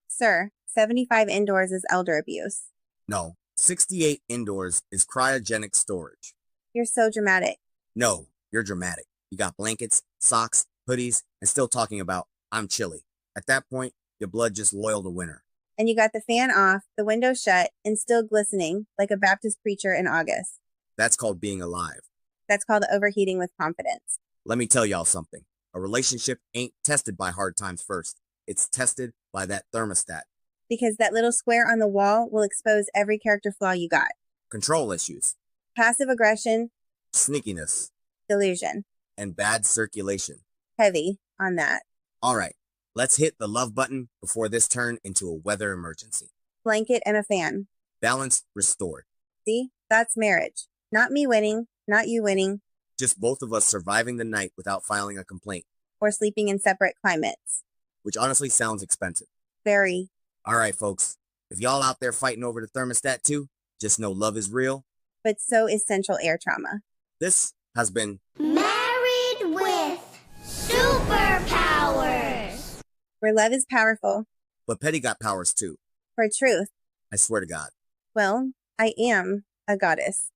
Sir, 75 indoors is elder abuse. No, 68 indoors is cryogenic storage. You're so dramatic. No, you're dramatic. You got blankets, socks, hoodies, and still talking about, I'm chilly. At that point, your blood just loyal to winter. And you got the fan off, the window shut, and still glistening like a Baptist preacher in August. That's called being alive. That's called overheating with confidence. Let me tell y'all something. A relationship ain't tested by hard times first. It's tested by that thermostat. Because that little square on the wall will expose every character flaw you got. Control issues. Passive aggression. Sneakiness. Delusion. And bad circulation. Heavy on that. All right, let's hit the love button before this turned into a weather emergency. Blanket and a fan. Balance restored. See, that's marriage. Not me winning, not you winning. Just both of us surviving the night without filing a complaint. Or sleeping in separate climates. Which honestly sounds expensive. Very. All right, folks. If y'all out there fighting over the thermostat too, just know love is real. But so is central air trauma. This has been Married with Superpowers. Where love is powerful. But Petty got powers too. For truth. I swear to God. Well, I am a goddess.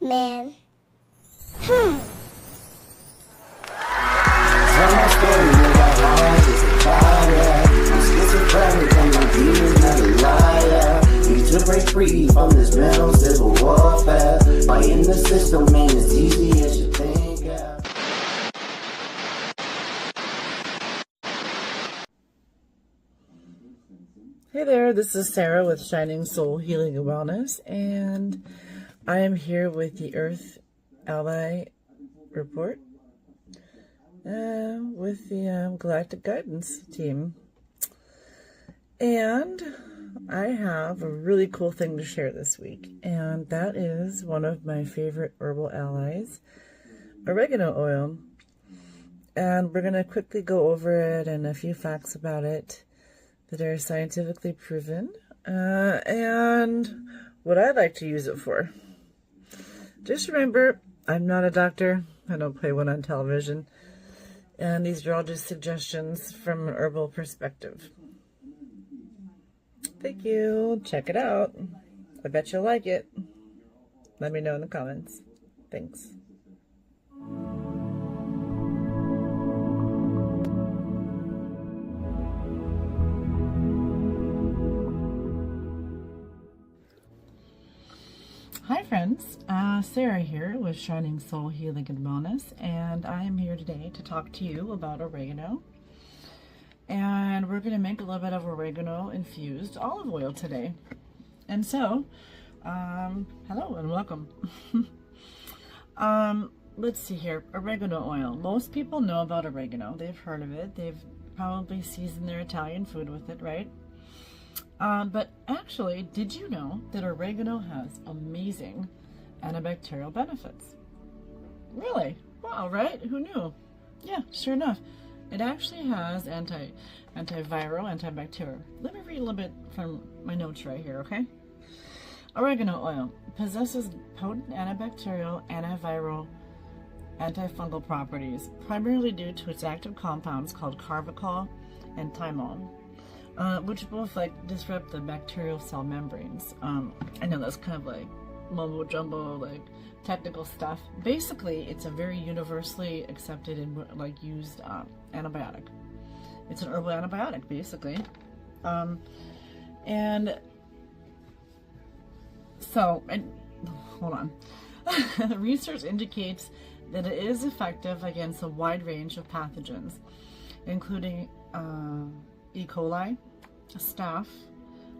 Man. Tell my story about how I was a fire. I'm schizophrenic and my demons never lie. Need to break free from this mental civil warfare. Fighting the system ain't as easy as you think. Yeah. Hey there, this is Sarah with Shining Soul Healing and Wellness, and I am here with the Earth Ally Report with the Galactic Guidance team. And I have a really cool thing to share this week, and that is one of my favorite herbal allies, oregano oil. And we're going to quickly go over it and a few facts about it that are scientifically proven, and what I like to use it for. Just remember, I'm not a doctor. I don't play one on television. And these are all just suggestions from an herbal perspective. Thank you. Check it out. I bet you'll like it. Let me know in the comments. Thanks. Hi friends, Sarah here with Shining Soul Healing and Wellness, and I am here today to talk to you about oregano. And we're going to make a little bit of oregano infused olive oil today. And so, hello and welcome. Let's see here, oregano oil. Most people know about oregano. They've heard of it. They've probably seasoned their Italian food with it, right? But actually, did you know that oregano has amazing antibacterial benefits? Really? Wow, right? Who knew? Yeah, sure enough. It actually has antiviral, antibacterial. Let me read a little bit from my notes right here, okay? Oregano oil possesses potent antibacterial, antiviral, antifungal properties, primarily due to its active compounds called carbachol and thymol, which both like disrupt the bacterial cell membranes. I know that's kind of like mumbo jumbo, like technical stuff. Basically, it's a very universally accepted and like used antibiotic. It's an herbal antibiotic, basically. And hold on. The research indicates that it is effective against a wide range of pathogens, including E. coli, staph,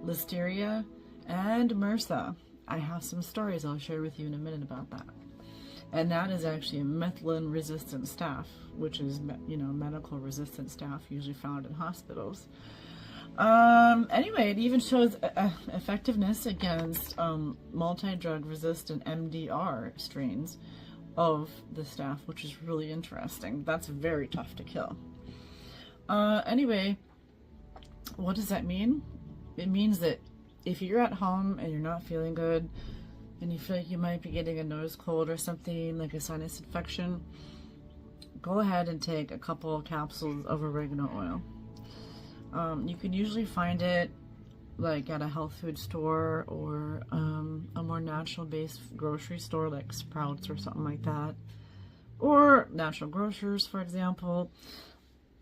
listeria, and MRSA. I have some stories I'll share with you in a minute about that. And that is actually a methicillin-resistant staph, which is, medical resistant staph usually found in hospitals. Anyway, it even shows effectiveness against multi-drug resistant MDR strains of the staph, which is really interesting. That's very tough to kill. Anyway, what does that mean? It means that if you're at home and you're not feeling good and you feel like you might be getting a nose cold or something like a sinus infection, go ahead and take a couple of capsules of oregano oil. You can usually find it like at a health food store or a more natural based grocery store like Sprouts or something like that, or Natural Grocers, for example.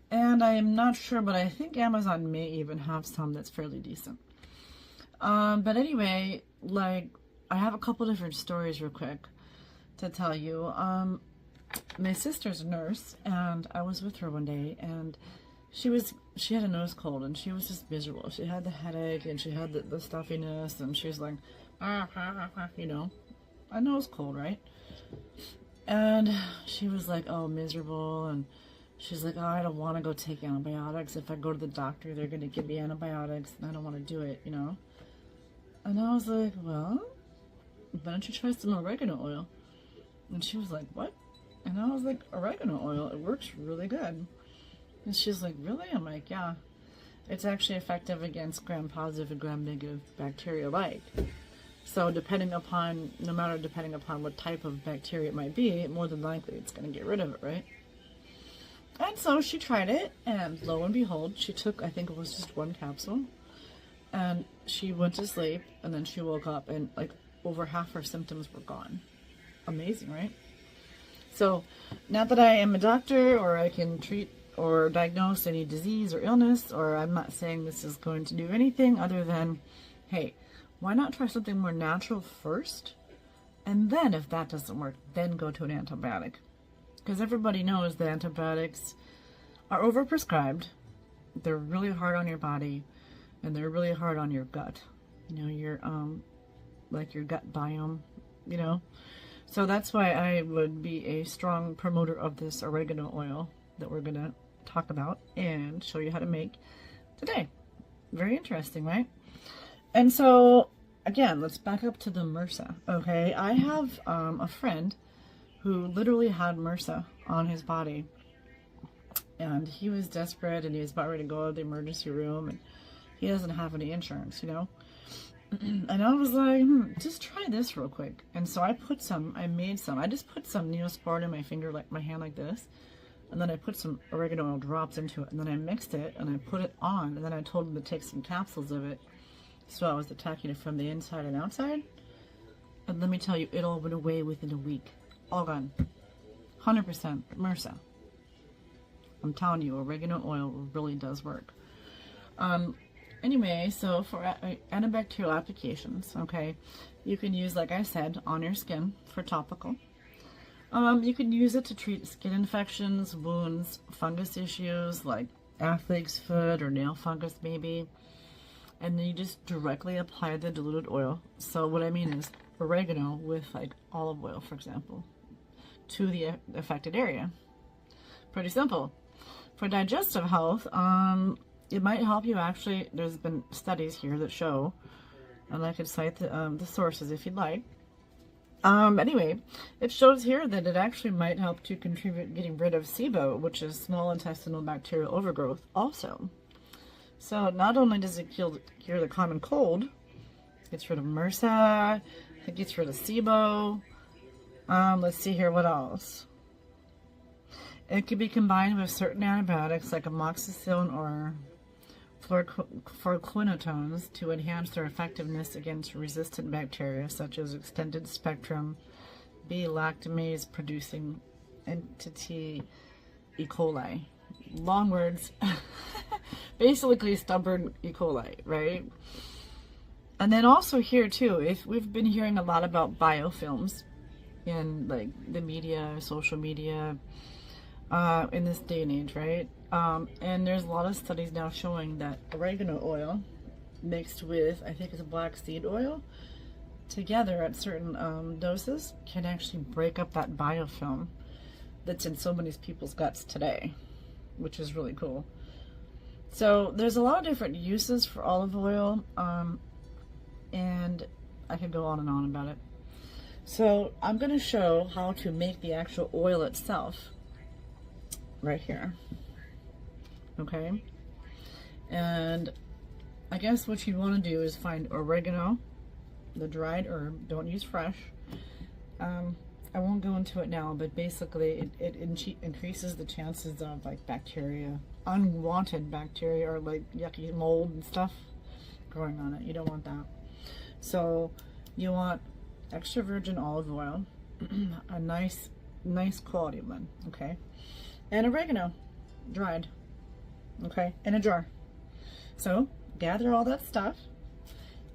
And I am not sure, but I think Amazon may even have some that's fairly decent. But anyway, like, I have a couple different stories real quick to tell you. My sister's a nurse, and I was with her one day, and she had a nose cold, and she was just miserable. She had the headache, and she had the stuffiness, and she was like, a nose cold, right? And she was like, oh, miserable, and she's like, oh, I don't want to go take antibiotics. If I go to the doctor, they're going to give me antibiotics, and I don't want to do it, And I was like, well, why don't you try some oregano oil? And she was like, what? And I was like, oregano oil, it works really good. And she's like, really? I'm like, yeah. It's actually effective against gram-positive and gram-negative bacteria alike. So depending upon what type of bacteria it might be, more than likely it's going to get rid of it, right? And so she tried it, and lo and behold, she took, I think it was just one capsule, and she went to sleep, and then she woke up, and like over half her symptoms were gone. Amazing, right? So, not that I am a doctor, or I can treat or diagnose any disease or illness, or I'm not saying this is going to do anything other than, hey, why not try something more natural first? And then if that doesn't work, then go to an antibiotic. Because everybody knows that antibiotics are overprescribed. They're really hard on your body, and they're really hard on your gut. Your your gut biome, So that's why I would be a strong promoter of this oregano oil that we're going to talk about and show you how to make today. Very interesting, right? And so, again, let's back up to the MRSA, okay? I have a friend who literally had MRSA on his body, and he was desperate, and he was about ready to go to the emergency room, and he doesn't have any insurance, And I was like, just try this real quick. And so I just put some Neosporin in my finger, like my hand like this, and then I put some oregano oil drops into it, and then I mixed it, and I put it on, and then I told him to take some capsules of it, so I was attacking it from the inside and outside. And let me tell you, it all went away within a week. All gone. 100% MRSA. I'm telling you, oregano oil really does work. Anyway, so for antibacterial applications, okay, you can use, like I said, on your skin for topical. You can use it to treat skin infections, wounds, fungus issues like athlete's foot or nail fungus maybe. And then you just directly apply the diluted oil. So what I mean is oregano with like olive oil, for example, to the affected area. Pretty simple. For digestive health, it might help you actually. There's been studies here that show, and I could cite the sources if you'd like. Anyway, it shows here that it actually might help to contribute getting rid of SIBO, which is small intestinal bacterial overgrowth also. So not only does it cure the common cold, Gets rid of MRSA. It gets rid of SIBO. Let's see here, what else? It can be combined with certain antibiotics like amoxicillin or fluoroquinolones to enhance their effectiveness against resistant bacteria such as extended spectrum B-lactamase producing entity E. coli. Long words. Basically stubborn E. coli, right? And then also here too, if we've been hearing a lot about biofilms in like the media, social media, in this day and age, right? And there's a lot of studies now showing that oregano oil mixed with, I think it's black seed oil, together at certain doses can actually break up that biofilm that's in so many people's guts today, which is really cool. So there's a lot of different uses for olive oil, and I could go on and on about it. So I'm going to show how to make the actual oil itself right here. Okay, and I guess what you want to do is find oregano, the dried herb. Don't use fresh. I won't go into it now, but basically it increases the chances of like bacteria, unwanted bacteria, or like yucky mold and stuff growing on it. You don't want that. So you want extra virgin olive oil, a nice quality one, okay, and oregano, dried, okay, in a jar. So gather all that stuff,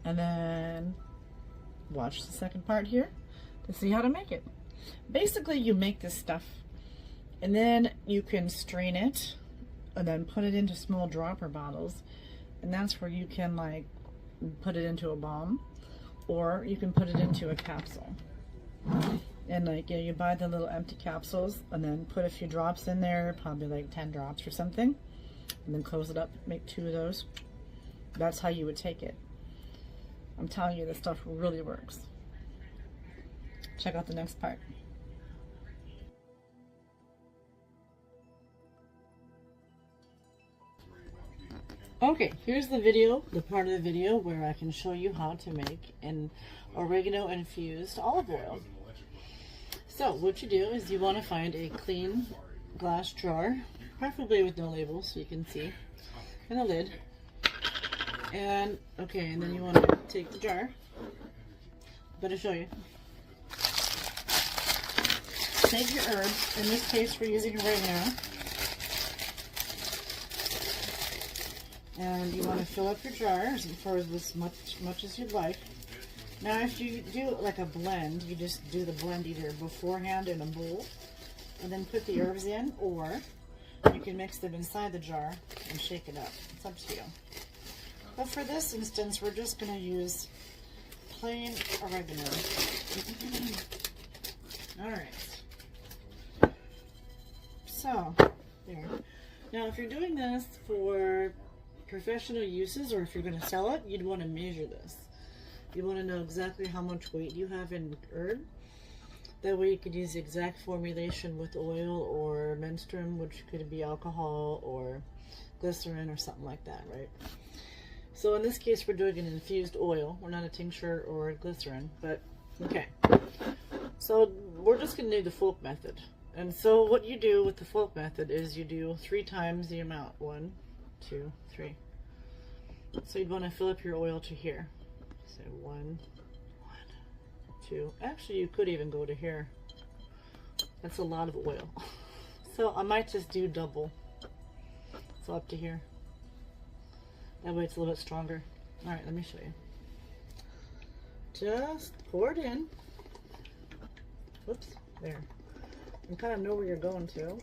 and then watch the second part here to see how to make it. Basically, you make this stuff, and then you can strain it, and then put it into small dropper bottles, and that's where you can like put it into a balm, or you can put it into a capsule. And like, yeah, you buy the little empty capsules and then put a few drops in there, probably like 10 drops or something, and then close it up, make 2 of those. That's how you would take it. I'm telling you, this stuff really works. Check out the next part. Okay, here's the video, the part of the video where I can show you how to make an oregano infused olive oil. So what you do is you want to find a clean glass jar, preferably with no label so you can see, and a lid. And okay, and then you want to take the jar. Better show you. Take your herbs. In this case, we're using oregano. And you want to fill up your jars for as much as you'd like. Now, if you do like a blend, you just do the blend either beforehand in a bowl, and then put the herbs in, or you can mix them inside the jar and shake it up. It's up to you. But for this instance, we're just going to use plain oregano. Alright. So, there. Now, if you're doing this for professional uses, or if you're going to sell it, you'd want to measure this. You want to know exactly how much weight you have in herb. That way you could use the exact formulation with oil or menstruum, which could be alcohol or glycerin or something like that, right? So in this case, we're doing an infused oil. We're not a tincture or a glycerin, but okay. So we're just going to do the Folk method. And so what you do with the Folk method is you do 3 times the amount. 1, 2, 3. So you'd want to fill up your oil to here. So 1, 2. Actually, you could even go to here. That's a lot of oil. So I might just do double. So up to here. That way it's a little bit stronger. Alright, let me show you. Just pour it in. Whoops, there. You kind of know where you're going to.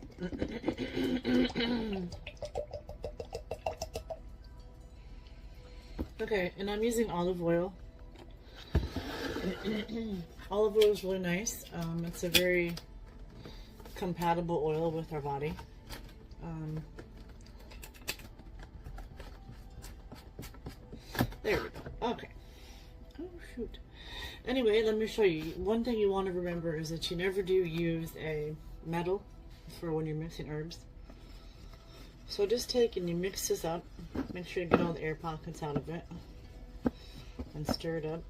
Okay, and I'm using olive oil. Olive oil is really nice. It's a very compatible oil with our body. There we go. Okay. Oh, shoot. Anyway, let me show you. One thing you want to remember is that you never do use a metal for when you're mixing herbs. So just take and you mix this up. Make sure you get all the air pockets out of it. and stir it up.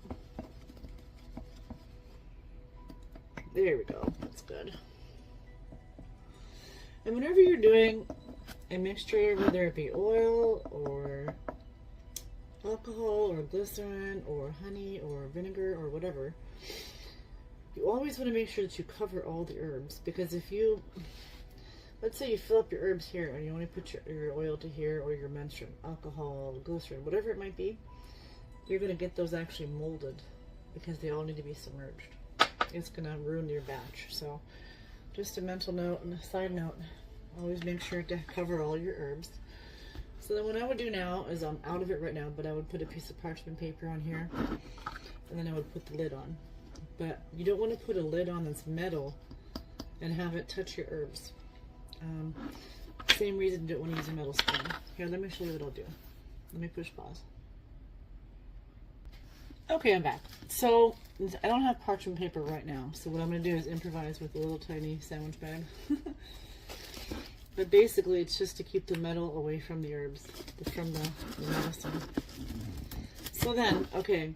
There we go. That's good. And whenever you're doing a mixture, whether it be oil or alcohol or glycerin or honey or vinegar or whatever, you always want to make sure that you cover all the herbs, because if you, let's say you fill up your herbs here and you only put your oil to here, or your menstruum, alcohol, glycerin, whatever it might be, you're going to get those actually molded because they all need to be submerged. It's going to ruin your batch. So just a mental note and a side note, always make sure to cover all your herbs. So then what I would do now is, I'm out of it right now, but I would put a piece of parchment paper on here, and then I would put the lid on. But you don't want to put a lid on that's metal and have it touch your herbs. Same reason you don't want to use a metal spoon. Here, let me show you what I'll do. Let me push pause. Okay, I'm back. So I don't have parchment paper right now, so what I'm going to do is improvise with a little tiny sandwich bag. But basically it's just to keep the metal away from the herbs, from the medicine. So then, okay,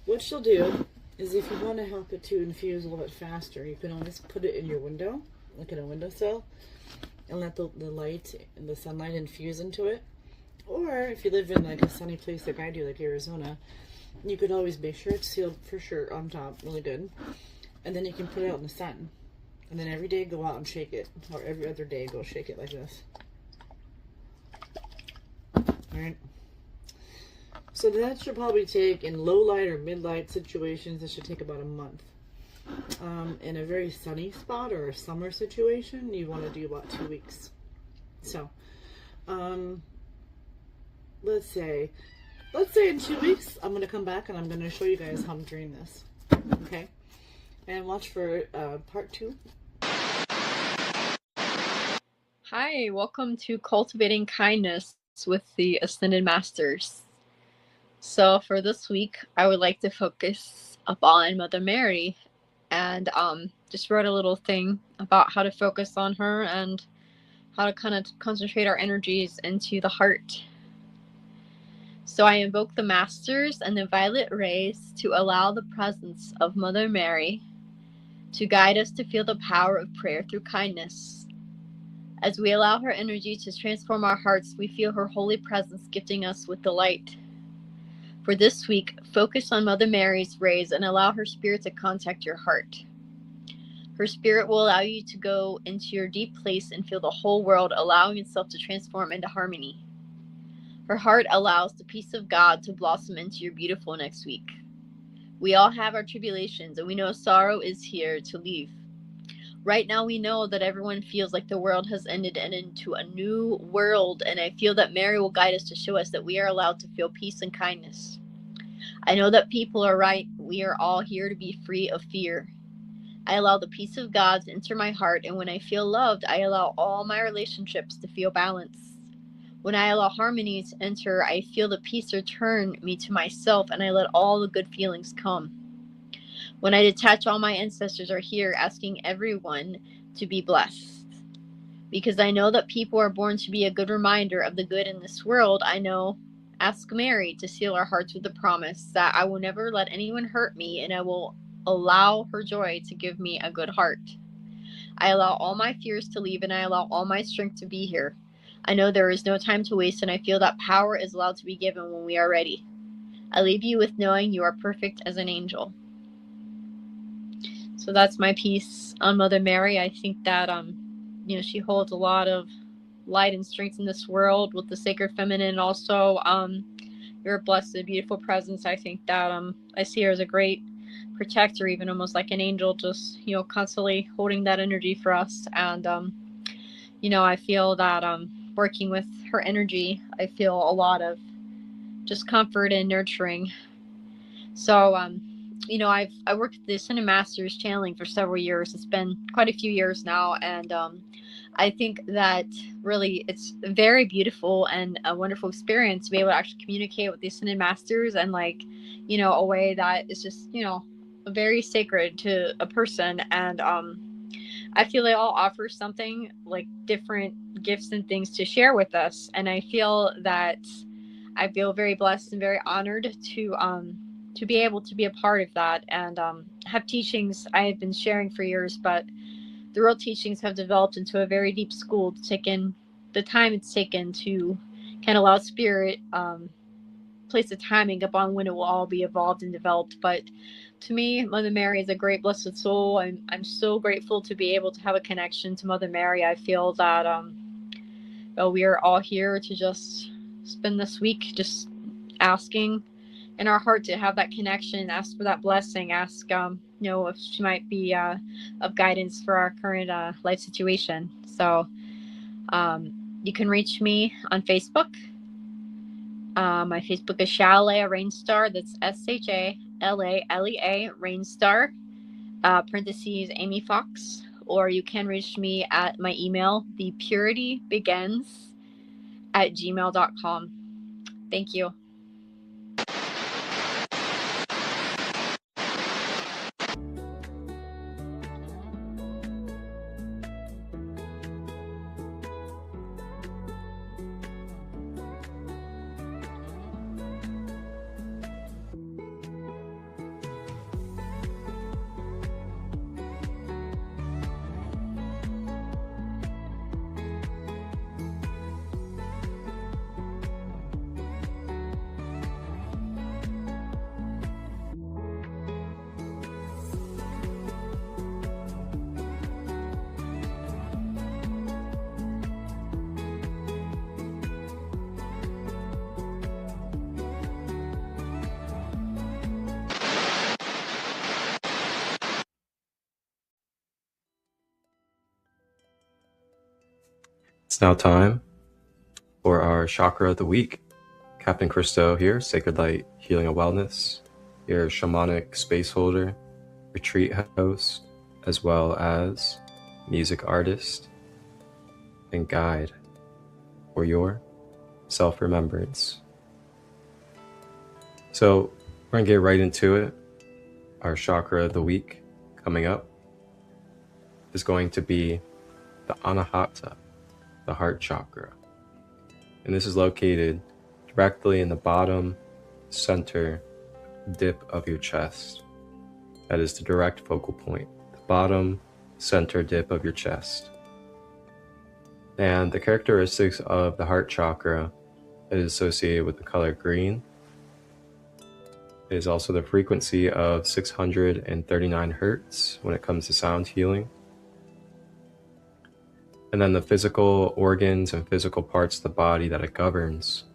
what you'll do is, if you want to help it to infuse a little bit faster, you can always put it in your window, like in a windowsill, and let the light and the sunlight infuse into it. Or if you live in like a sunny place like I do, like Arizona, you could always make sure it's sealed for sure on top, really good. And then you can put it out in the sun. And then every day go out and shake it, or every other day go shake it like this. Alright. So that should probably take, in low light or mid light situations, it should take about a month. In a very sunny spot or a summer situation, you want to do about 2 weeks. So, let's say in 2 weeks, I'm going to come back and I'm going to show you guys how I'm doing this. Okay? And watch for part 2. Hi, welcome to Cultivating Kindness with the Ascended Masters. So for this week, I would like to focus upon Mother Mary, and just wrote a little thing about how to focus on her and how to kind of concentrate our energies into the heart. So I invoke the Masters and the violet rays to allow the presence of Mother Mary to guide us to feel the power of prayer through kindness. As we allow her energy to transform our hearts, we feel her holy presence gifting us with delight. For this week, focus on Mother Mary's rays and allow her spirit to contact your heart. Her spirit will allow you to go into your deep place and feel the whole world allowing itself to transform into harmony. Her heart allows the peace of God to blossom into your beautiful next week. We all have our tribulations, and we know sorrow is here to leave. Right now, we know that everyone feels like the world has ended and into a new world, and I feel that Mary will guide us to show us that we are allowed to feel peace and kindness. I know that people are right. We are all here to be free of fear. I allow the peace of God to enter my heart, and when I feel loved, I allow all my relationships to feel balanced. When I allow harmony to enter, I feel the peace return me to myself, and I let all the good feelings come. When I detach, all my ancestors are here asking everyone to be blessed. Because I know that people are born to be a good reminder of the good in this world, I know, ask Mary to seal our hearts with the promise that I will never let anyone hurt me, and I will allow her joy to give me a good heart. I allow all my fears to leave, and I allow all my strength to be here. I know there is no time to waste, and I feel that power is allowed to be given when we are ready. I leave you with knowing you are perfect as an angel. So that's my piece on Mother Mary. I think that, she holds a lot of light and strength in this world with the sacred feminine. Also, you're a blessed, beautiful presence. I think that I see her as a great protector, even almost like an angel, just, constantly holding that energy for us. And, I feel that working with her energy, I feel a lot of just comfort and nurturing. So, I worked with the Ascended Masters channeling for several years. It's been quite a few years now. And I think that really it's very beautiful and a wonderful experience to be able to actually communicate with the Ascended Masters and a way that is just, very sacred to a person. And I feel they all offer something, like different gifts and things to share with us. And I feel that I feel very blessed and very honored to be able to be a part of that and have teachings I have been sharing for years, but the real teachings have developed into a very deep school to take in the time it's taken to kind of allow spirit place the timing upon when it will all be evolved and developed. But to me, Mother Mary is a great blessed soul. I'm so grateful to be able to have a connection to Mother Mary. I feel that well, we are all here to just spend this week just asking in our heart to have that connection, ask for that blessing, ask if she might be of guidance for our current life situation. So you can reach me on Facebook. My Facebook is Shalea Rainstar. That's SHALALEA Rainstar, parentheses Amy Fox. Or you can reach me at my email, thepuritybegins@gmail.com. Thank you. It's now time for our chakra of the week. Captain Christo here, Sacred Light Healing and Wellness, your shamanic space holder, retreat host, as well as music artist and guide for your self-remembrance. So we're gonna get right into it. Our chakra of the week coming up is going to be the Anahata, the heart chakra. And this is located directly in the bottom center dip of your chest. That is the direct focal point, the bottom center dip of your chest. And the characteristics of the heart chakra is associated with the color green. It is also the frequency of 639 hertz when it comes to sound healing. And then the physical organs and physical parts of the body that it governs,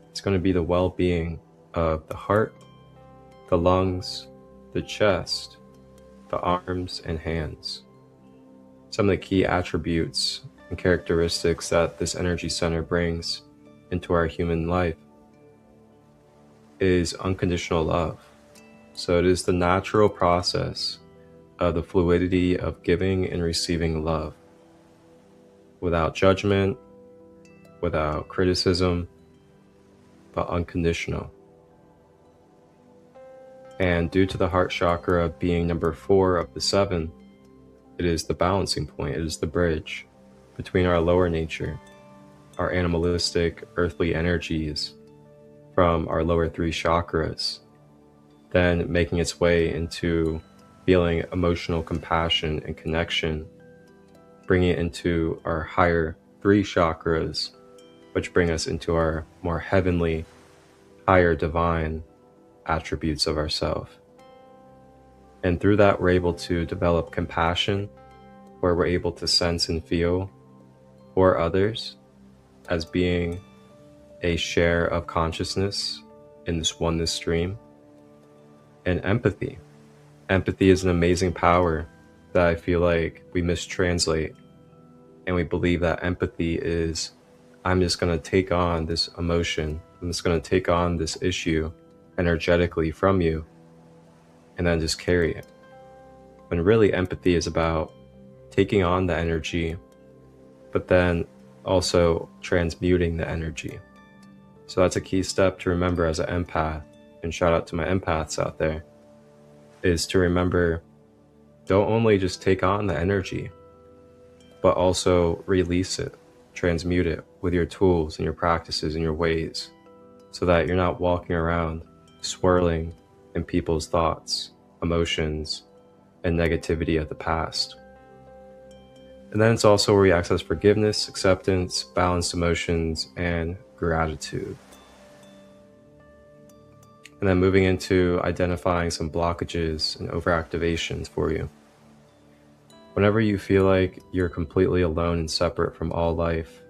it's going to be the well-being of the heart, the lungs, the chest, the arms and hands. Some of the key attributes and characteristics that this energy center brings into our human life is unconditional love. So it is the natural process of the fluidity of giving and receiving love, without judgment, without criticism, but unconditional. And due to the heart chakra being number 4 of the 7, it is the balancing point, it is the bridge between our lower nature, our animalistic earthly energies from our lower 3 chakras, then making its way into feeling emotional compassion and connection, bringing it into our higher 3 chakras, which bring us into our more heavenly, higher divine attributes of ourself. And through that, we're able to develop compassion, where we're able to sense and feel for others as being a share of consciousness in this oneness stream. And empathy. Empathy is an amazing power that I feel like we mistranslate, and we believe that empathy is, I'm just going to take on this emotion, I'm just going to take on this issue energetically from you and then just carry it. When really empathy is about taking on the energy, but then also transmuting the energy. So that's a key step to remember as an empath, and shout out to my empaths out there, is to remember, don't only just take on the energy, but also release it, transmute it with your tools and your practices and your ways. so that you're not walking around swirling in people's thoughts, emotions, and negativity of the past. And then it's also where we access forgiveness, acceptance, balanced emotions, and gratitude. And then moving into identifying some blockages and overactivations for you. Whenever you feel like you're completely alone and separate from all life,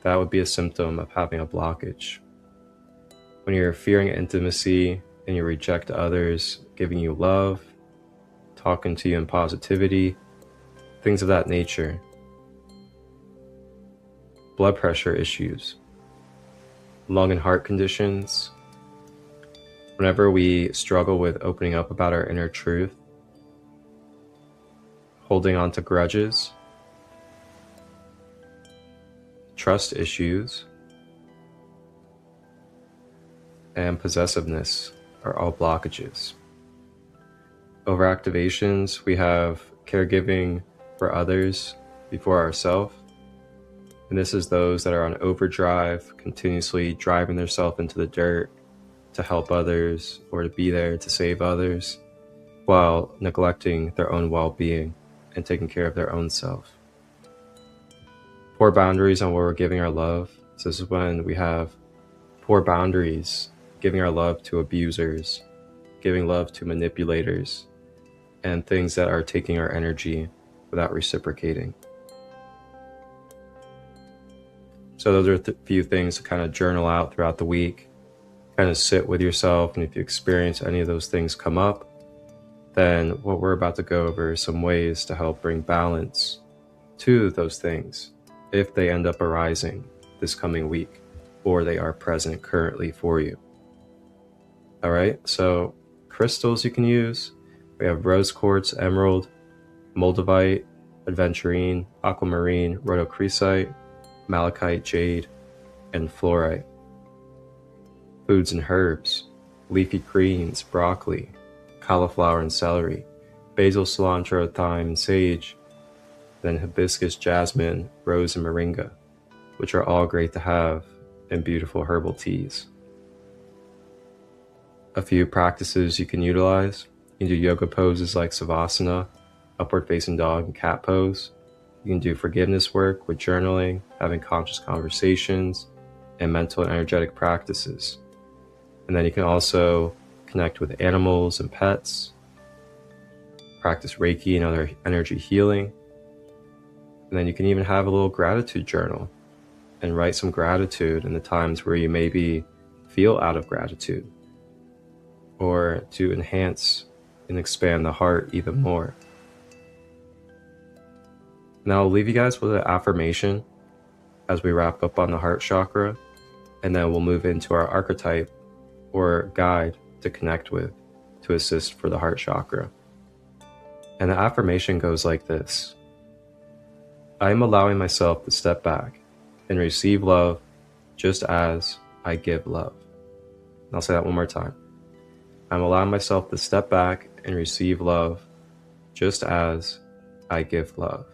that would be a symptom of having a blockage. When you're fearing intimacy and you reject others giving you love, talking to you in positivity, things of that nature. Blood pressure issues, lung and heart conditions. Whenever we struggle with opening up about our inner truth, holding on to grudges, trust issues, and possessiveness are all blockages. Overactivations, we have caregiving for others before ourselves. And this is those that are on overdrive, continuously driving themselves into the dirt to help others or to be there to save others while neglecting their own well-being and taking care of their own self. Poor boundaries on where we're giving our love. So this is when we have poor boundaries, giving our love to abusers, giving love to manipulators, and things that are taking our energy without reciprocating. So those are a few things to kind of journal out throughout the week, kind of sit with yourself, and if you experience any of those things come up, then what we're about to go over is some ways to help bring balance to those things if they end up arising this coming week or they are present currently for you. All right, so crystals you can use. We have rose quartz, emerald, moldavite, aventurine, aquamarine, rhodochrosite, malachite, jade, and fluorite. Foods and herbs, leafy greens, broccoli, cauliflower and celery, basil, cilantro, thyme, and sage, then hibiscus, jasmine, rose, and moringa, which are all great to have in beautiful herbal teas. A few practices you can utilize. You can do yoga poses like Savasana, upward facing dog, and cat pose. You can do forgiveness work with journaling, having conscious conversations, and mental and energetic practices. And then you can also connect with animals and pets, practice Reiki and other energy healing. And then you can even have a little gratitude journal and write some gratitude in the times where you maybe feel out of gratitude, or to enhance and expand the heart even more. Now I'll leave you guys with an affirmation as we wrap up on the heart chakra, and then we'll move into our archetype or guide to connect with to assist for the heart chakra. And the affirmation goes like this: I am allowing myself to step back and receive love just as I give love. And I'll say that one more time. I'm allowing myself to step back and receive love just as I give love.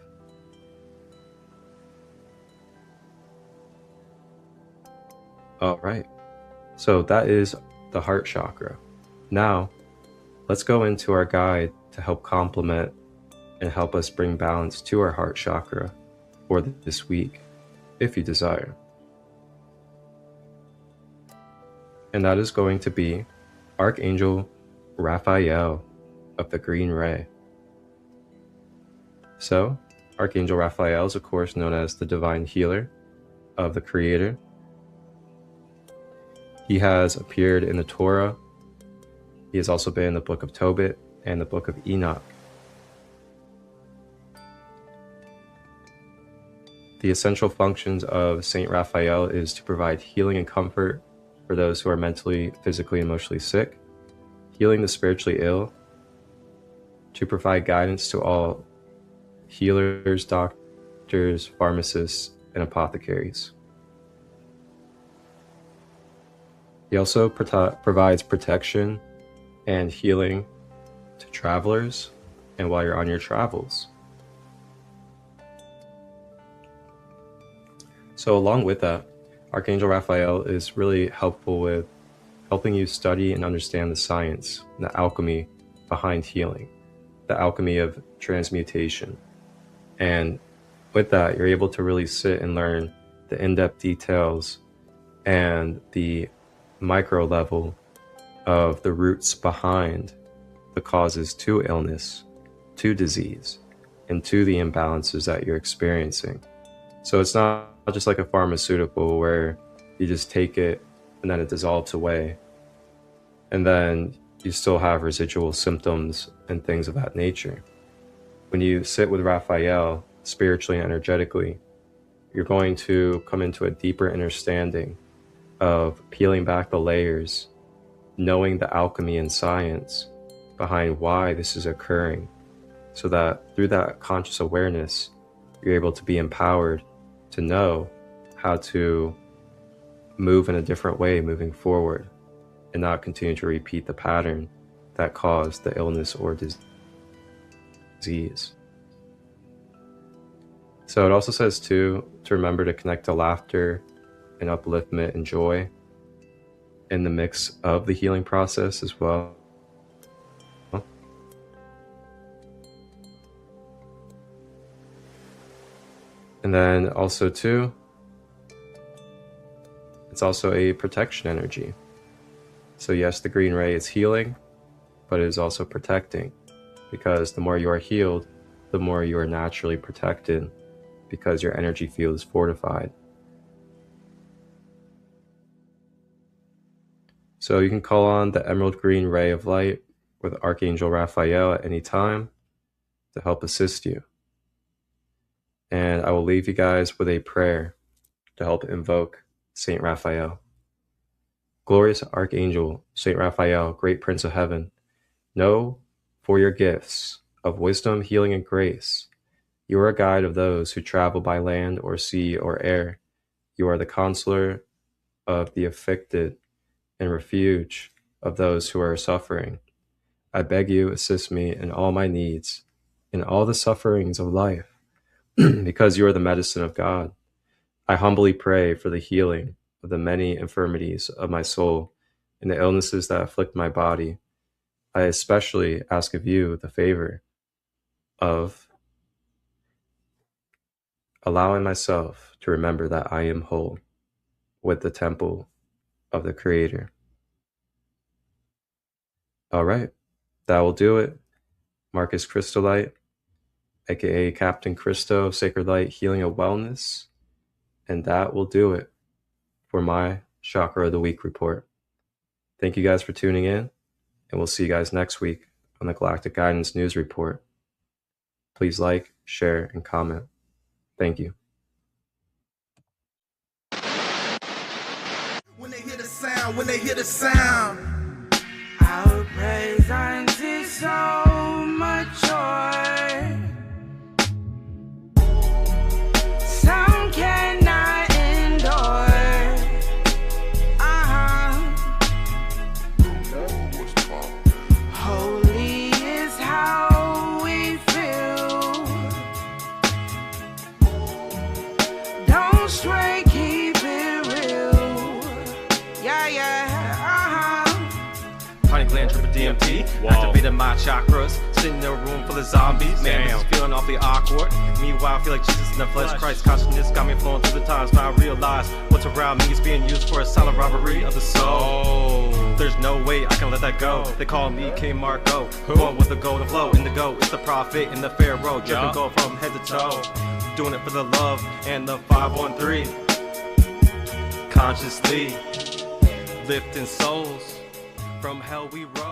All right, so that is the heart chakra. Now, let's go into our guide to help complement and help us bring balance to our heart chakra for this week, if you desire. And that is going to be Archangel Raphael of the Green Ray. So, Archangel Raphael is of course known as the divine healer of the Creator. He has appeared in the Torah. He has also been in the Book of Tobit and the Book of Enoch. The essential functions of Saint Raphael is to provide healing and comfort for those who are mentally, physically, and emotionally sick, healing the spiritually ill, to provide guidance to all healers, doctors, pharmacists, and apothecaries. He also provides protection and healing to travelers and while you're on your travels. So along with that, Archangel Raphael is really helpful with helping you study and understand the science and the alchemy behind healing, the alchemy of transmutation. And with that, you're able to really sit and learn the in-depth details and the micro level of the roots behind the causes to illness, to disease, and to the imbalances that you're experiencing. So it's not just like a pharmaceutical where you just take it and then it dissolves away, and then you still have residual symptoms and things of that nature. When you sit with Raphael, spiritually and energetically, you're going to come into a deeper understanding of peeling back the layers, knowing the alchemy and science behind why this is occurring, so that through that conscious awareness, you're able to be empowered to know how to move in a different way moving forward and not continue to repeat the pattern that caused the illness or disease. So it also says too, to remember to connect to laughter and upliftment and joy in the mix of the healing process as well. And then also too, it's also a protection energy. So yes, the green ray is healing, but it is also protecting, because the more you are healed, the more you are naturally protected, because your energy field is fortified. So you can call on the emerald green ray of light with Archangel Raphael at any time to help assist you. And I will leave you guys with a prayer to help invoke Saint Raphael. Glorious Archangel, Saint Raphael, great Prince of Heaven, know for your gifts of wisdom, healing, and grace. You are a guide of those who travel by land or sea or air. You are the consoler of the afflicted and refuge of those who are suffering. I beg you, assist me in all my needs, in all the sufferings of life, because you are the medicine of God. I humbly pray for the healing of the many infirmities of my soul and the illnesses that afflict my body. I especially ask of you the favor of allowing myself to remember that I am whole with the temple of the Creator. All right, that will do it. Marcus Christolight, aka Captain Christo, Sacred Light, Healing of Wellness. And that will do it for my Chakra of the Week report. Thank you guys for tuning in, and we'll see you guys next week on the Galactic Guidance News Report. Please like, share, and comment. Thank you. When they hear the sound, our presence is so much joy. Some cannot endure. Holy is how we feel. Don't stray, keep it real. Yeah. Pineal Gland, triple DMT. Activated my chakras. Sitting in a room full of zombies. Man, this is feeling awfully awkward. Meanwhile, I feel like Jesus in the flesh. Christ consciousness got me flowing through the times. Now I realize what's around me is being used for a silent robbery of the soul. There's no way I can let that go. They call me King Marco. Going with the golden flow. In the go, it's the prophet and the pharaoh. Dripping gold from head to toe. Doing it for the love and the 513. Consciously lifting souls from hell we roll.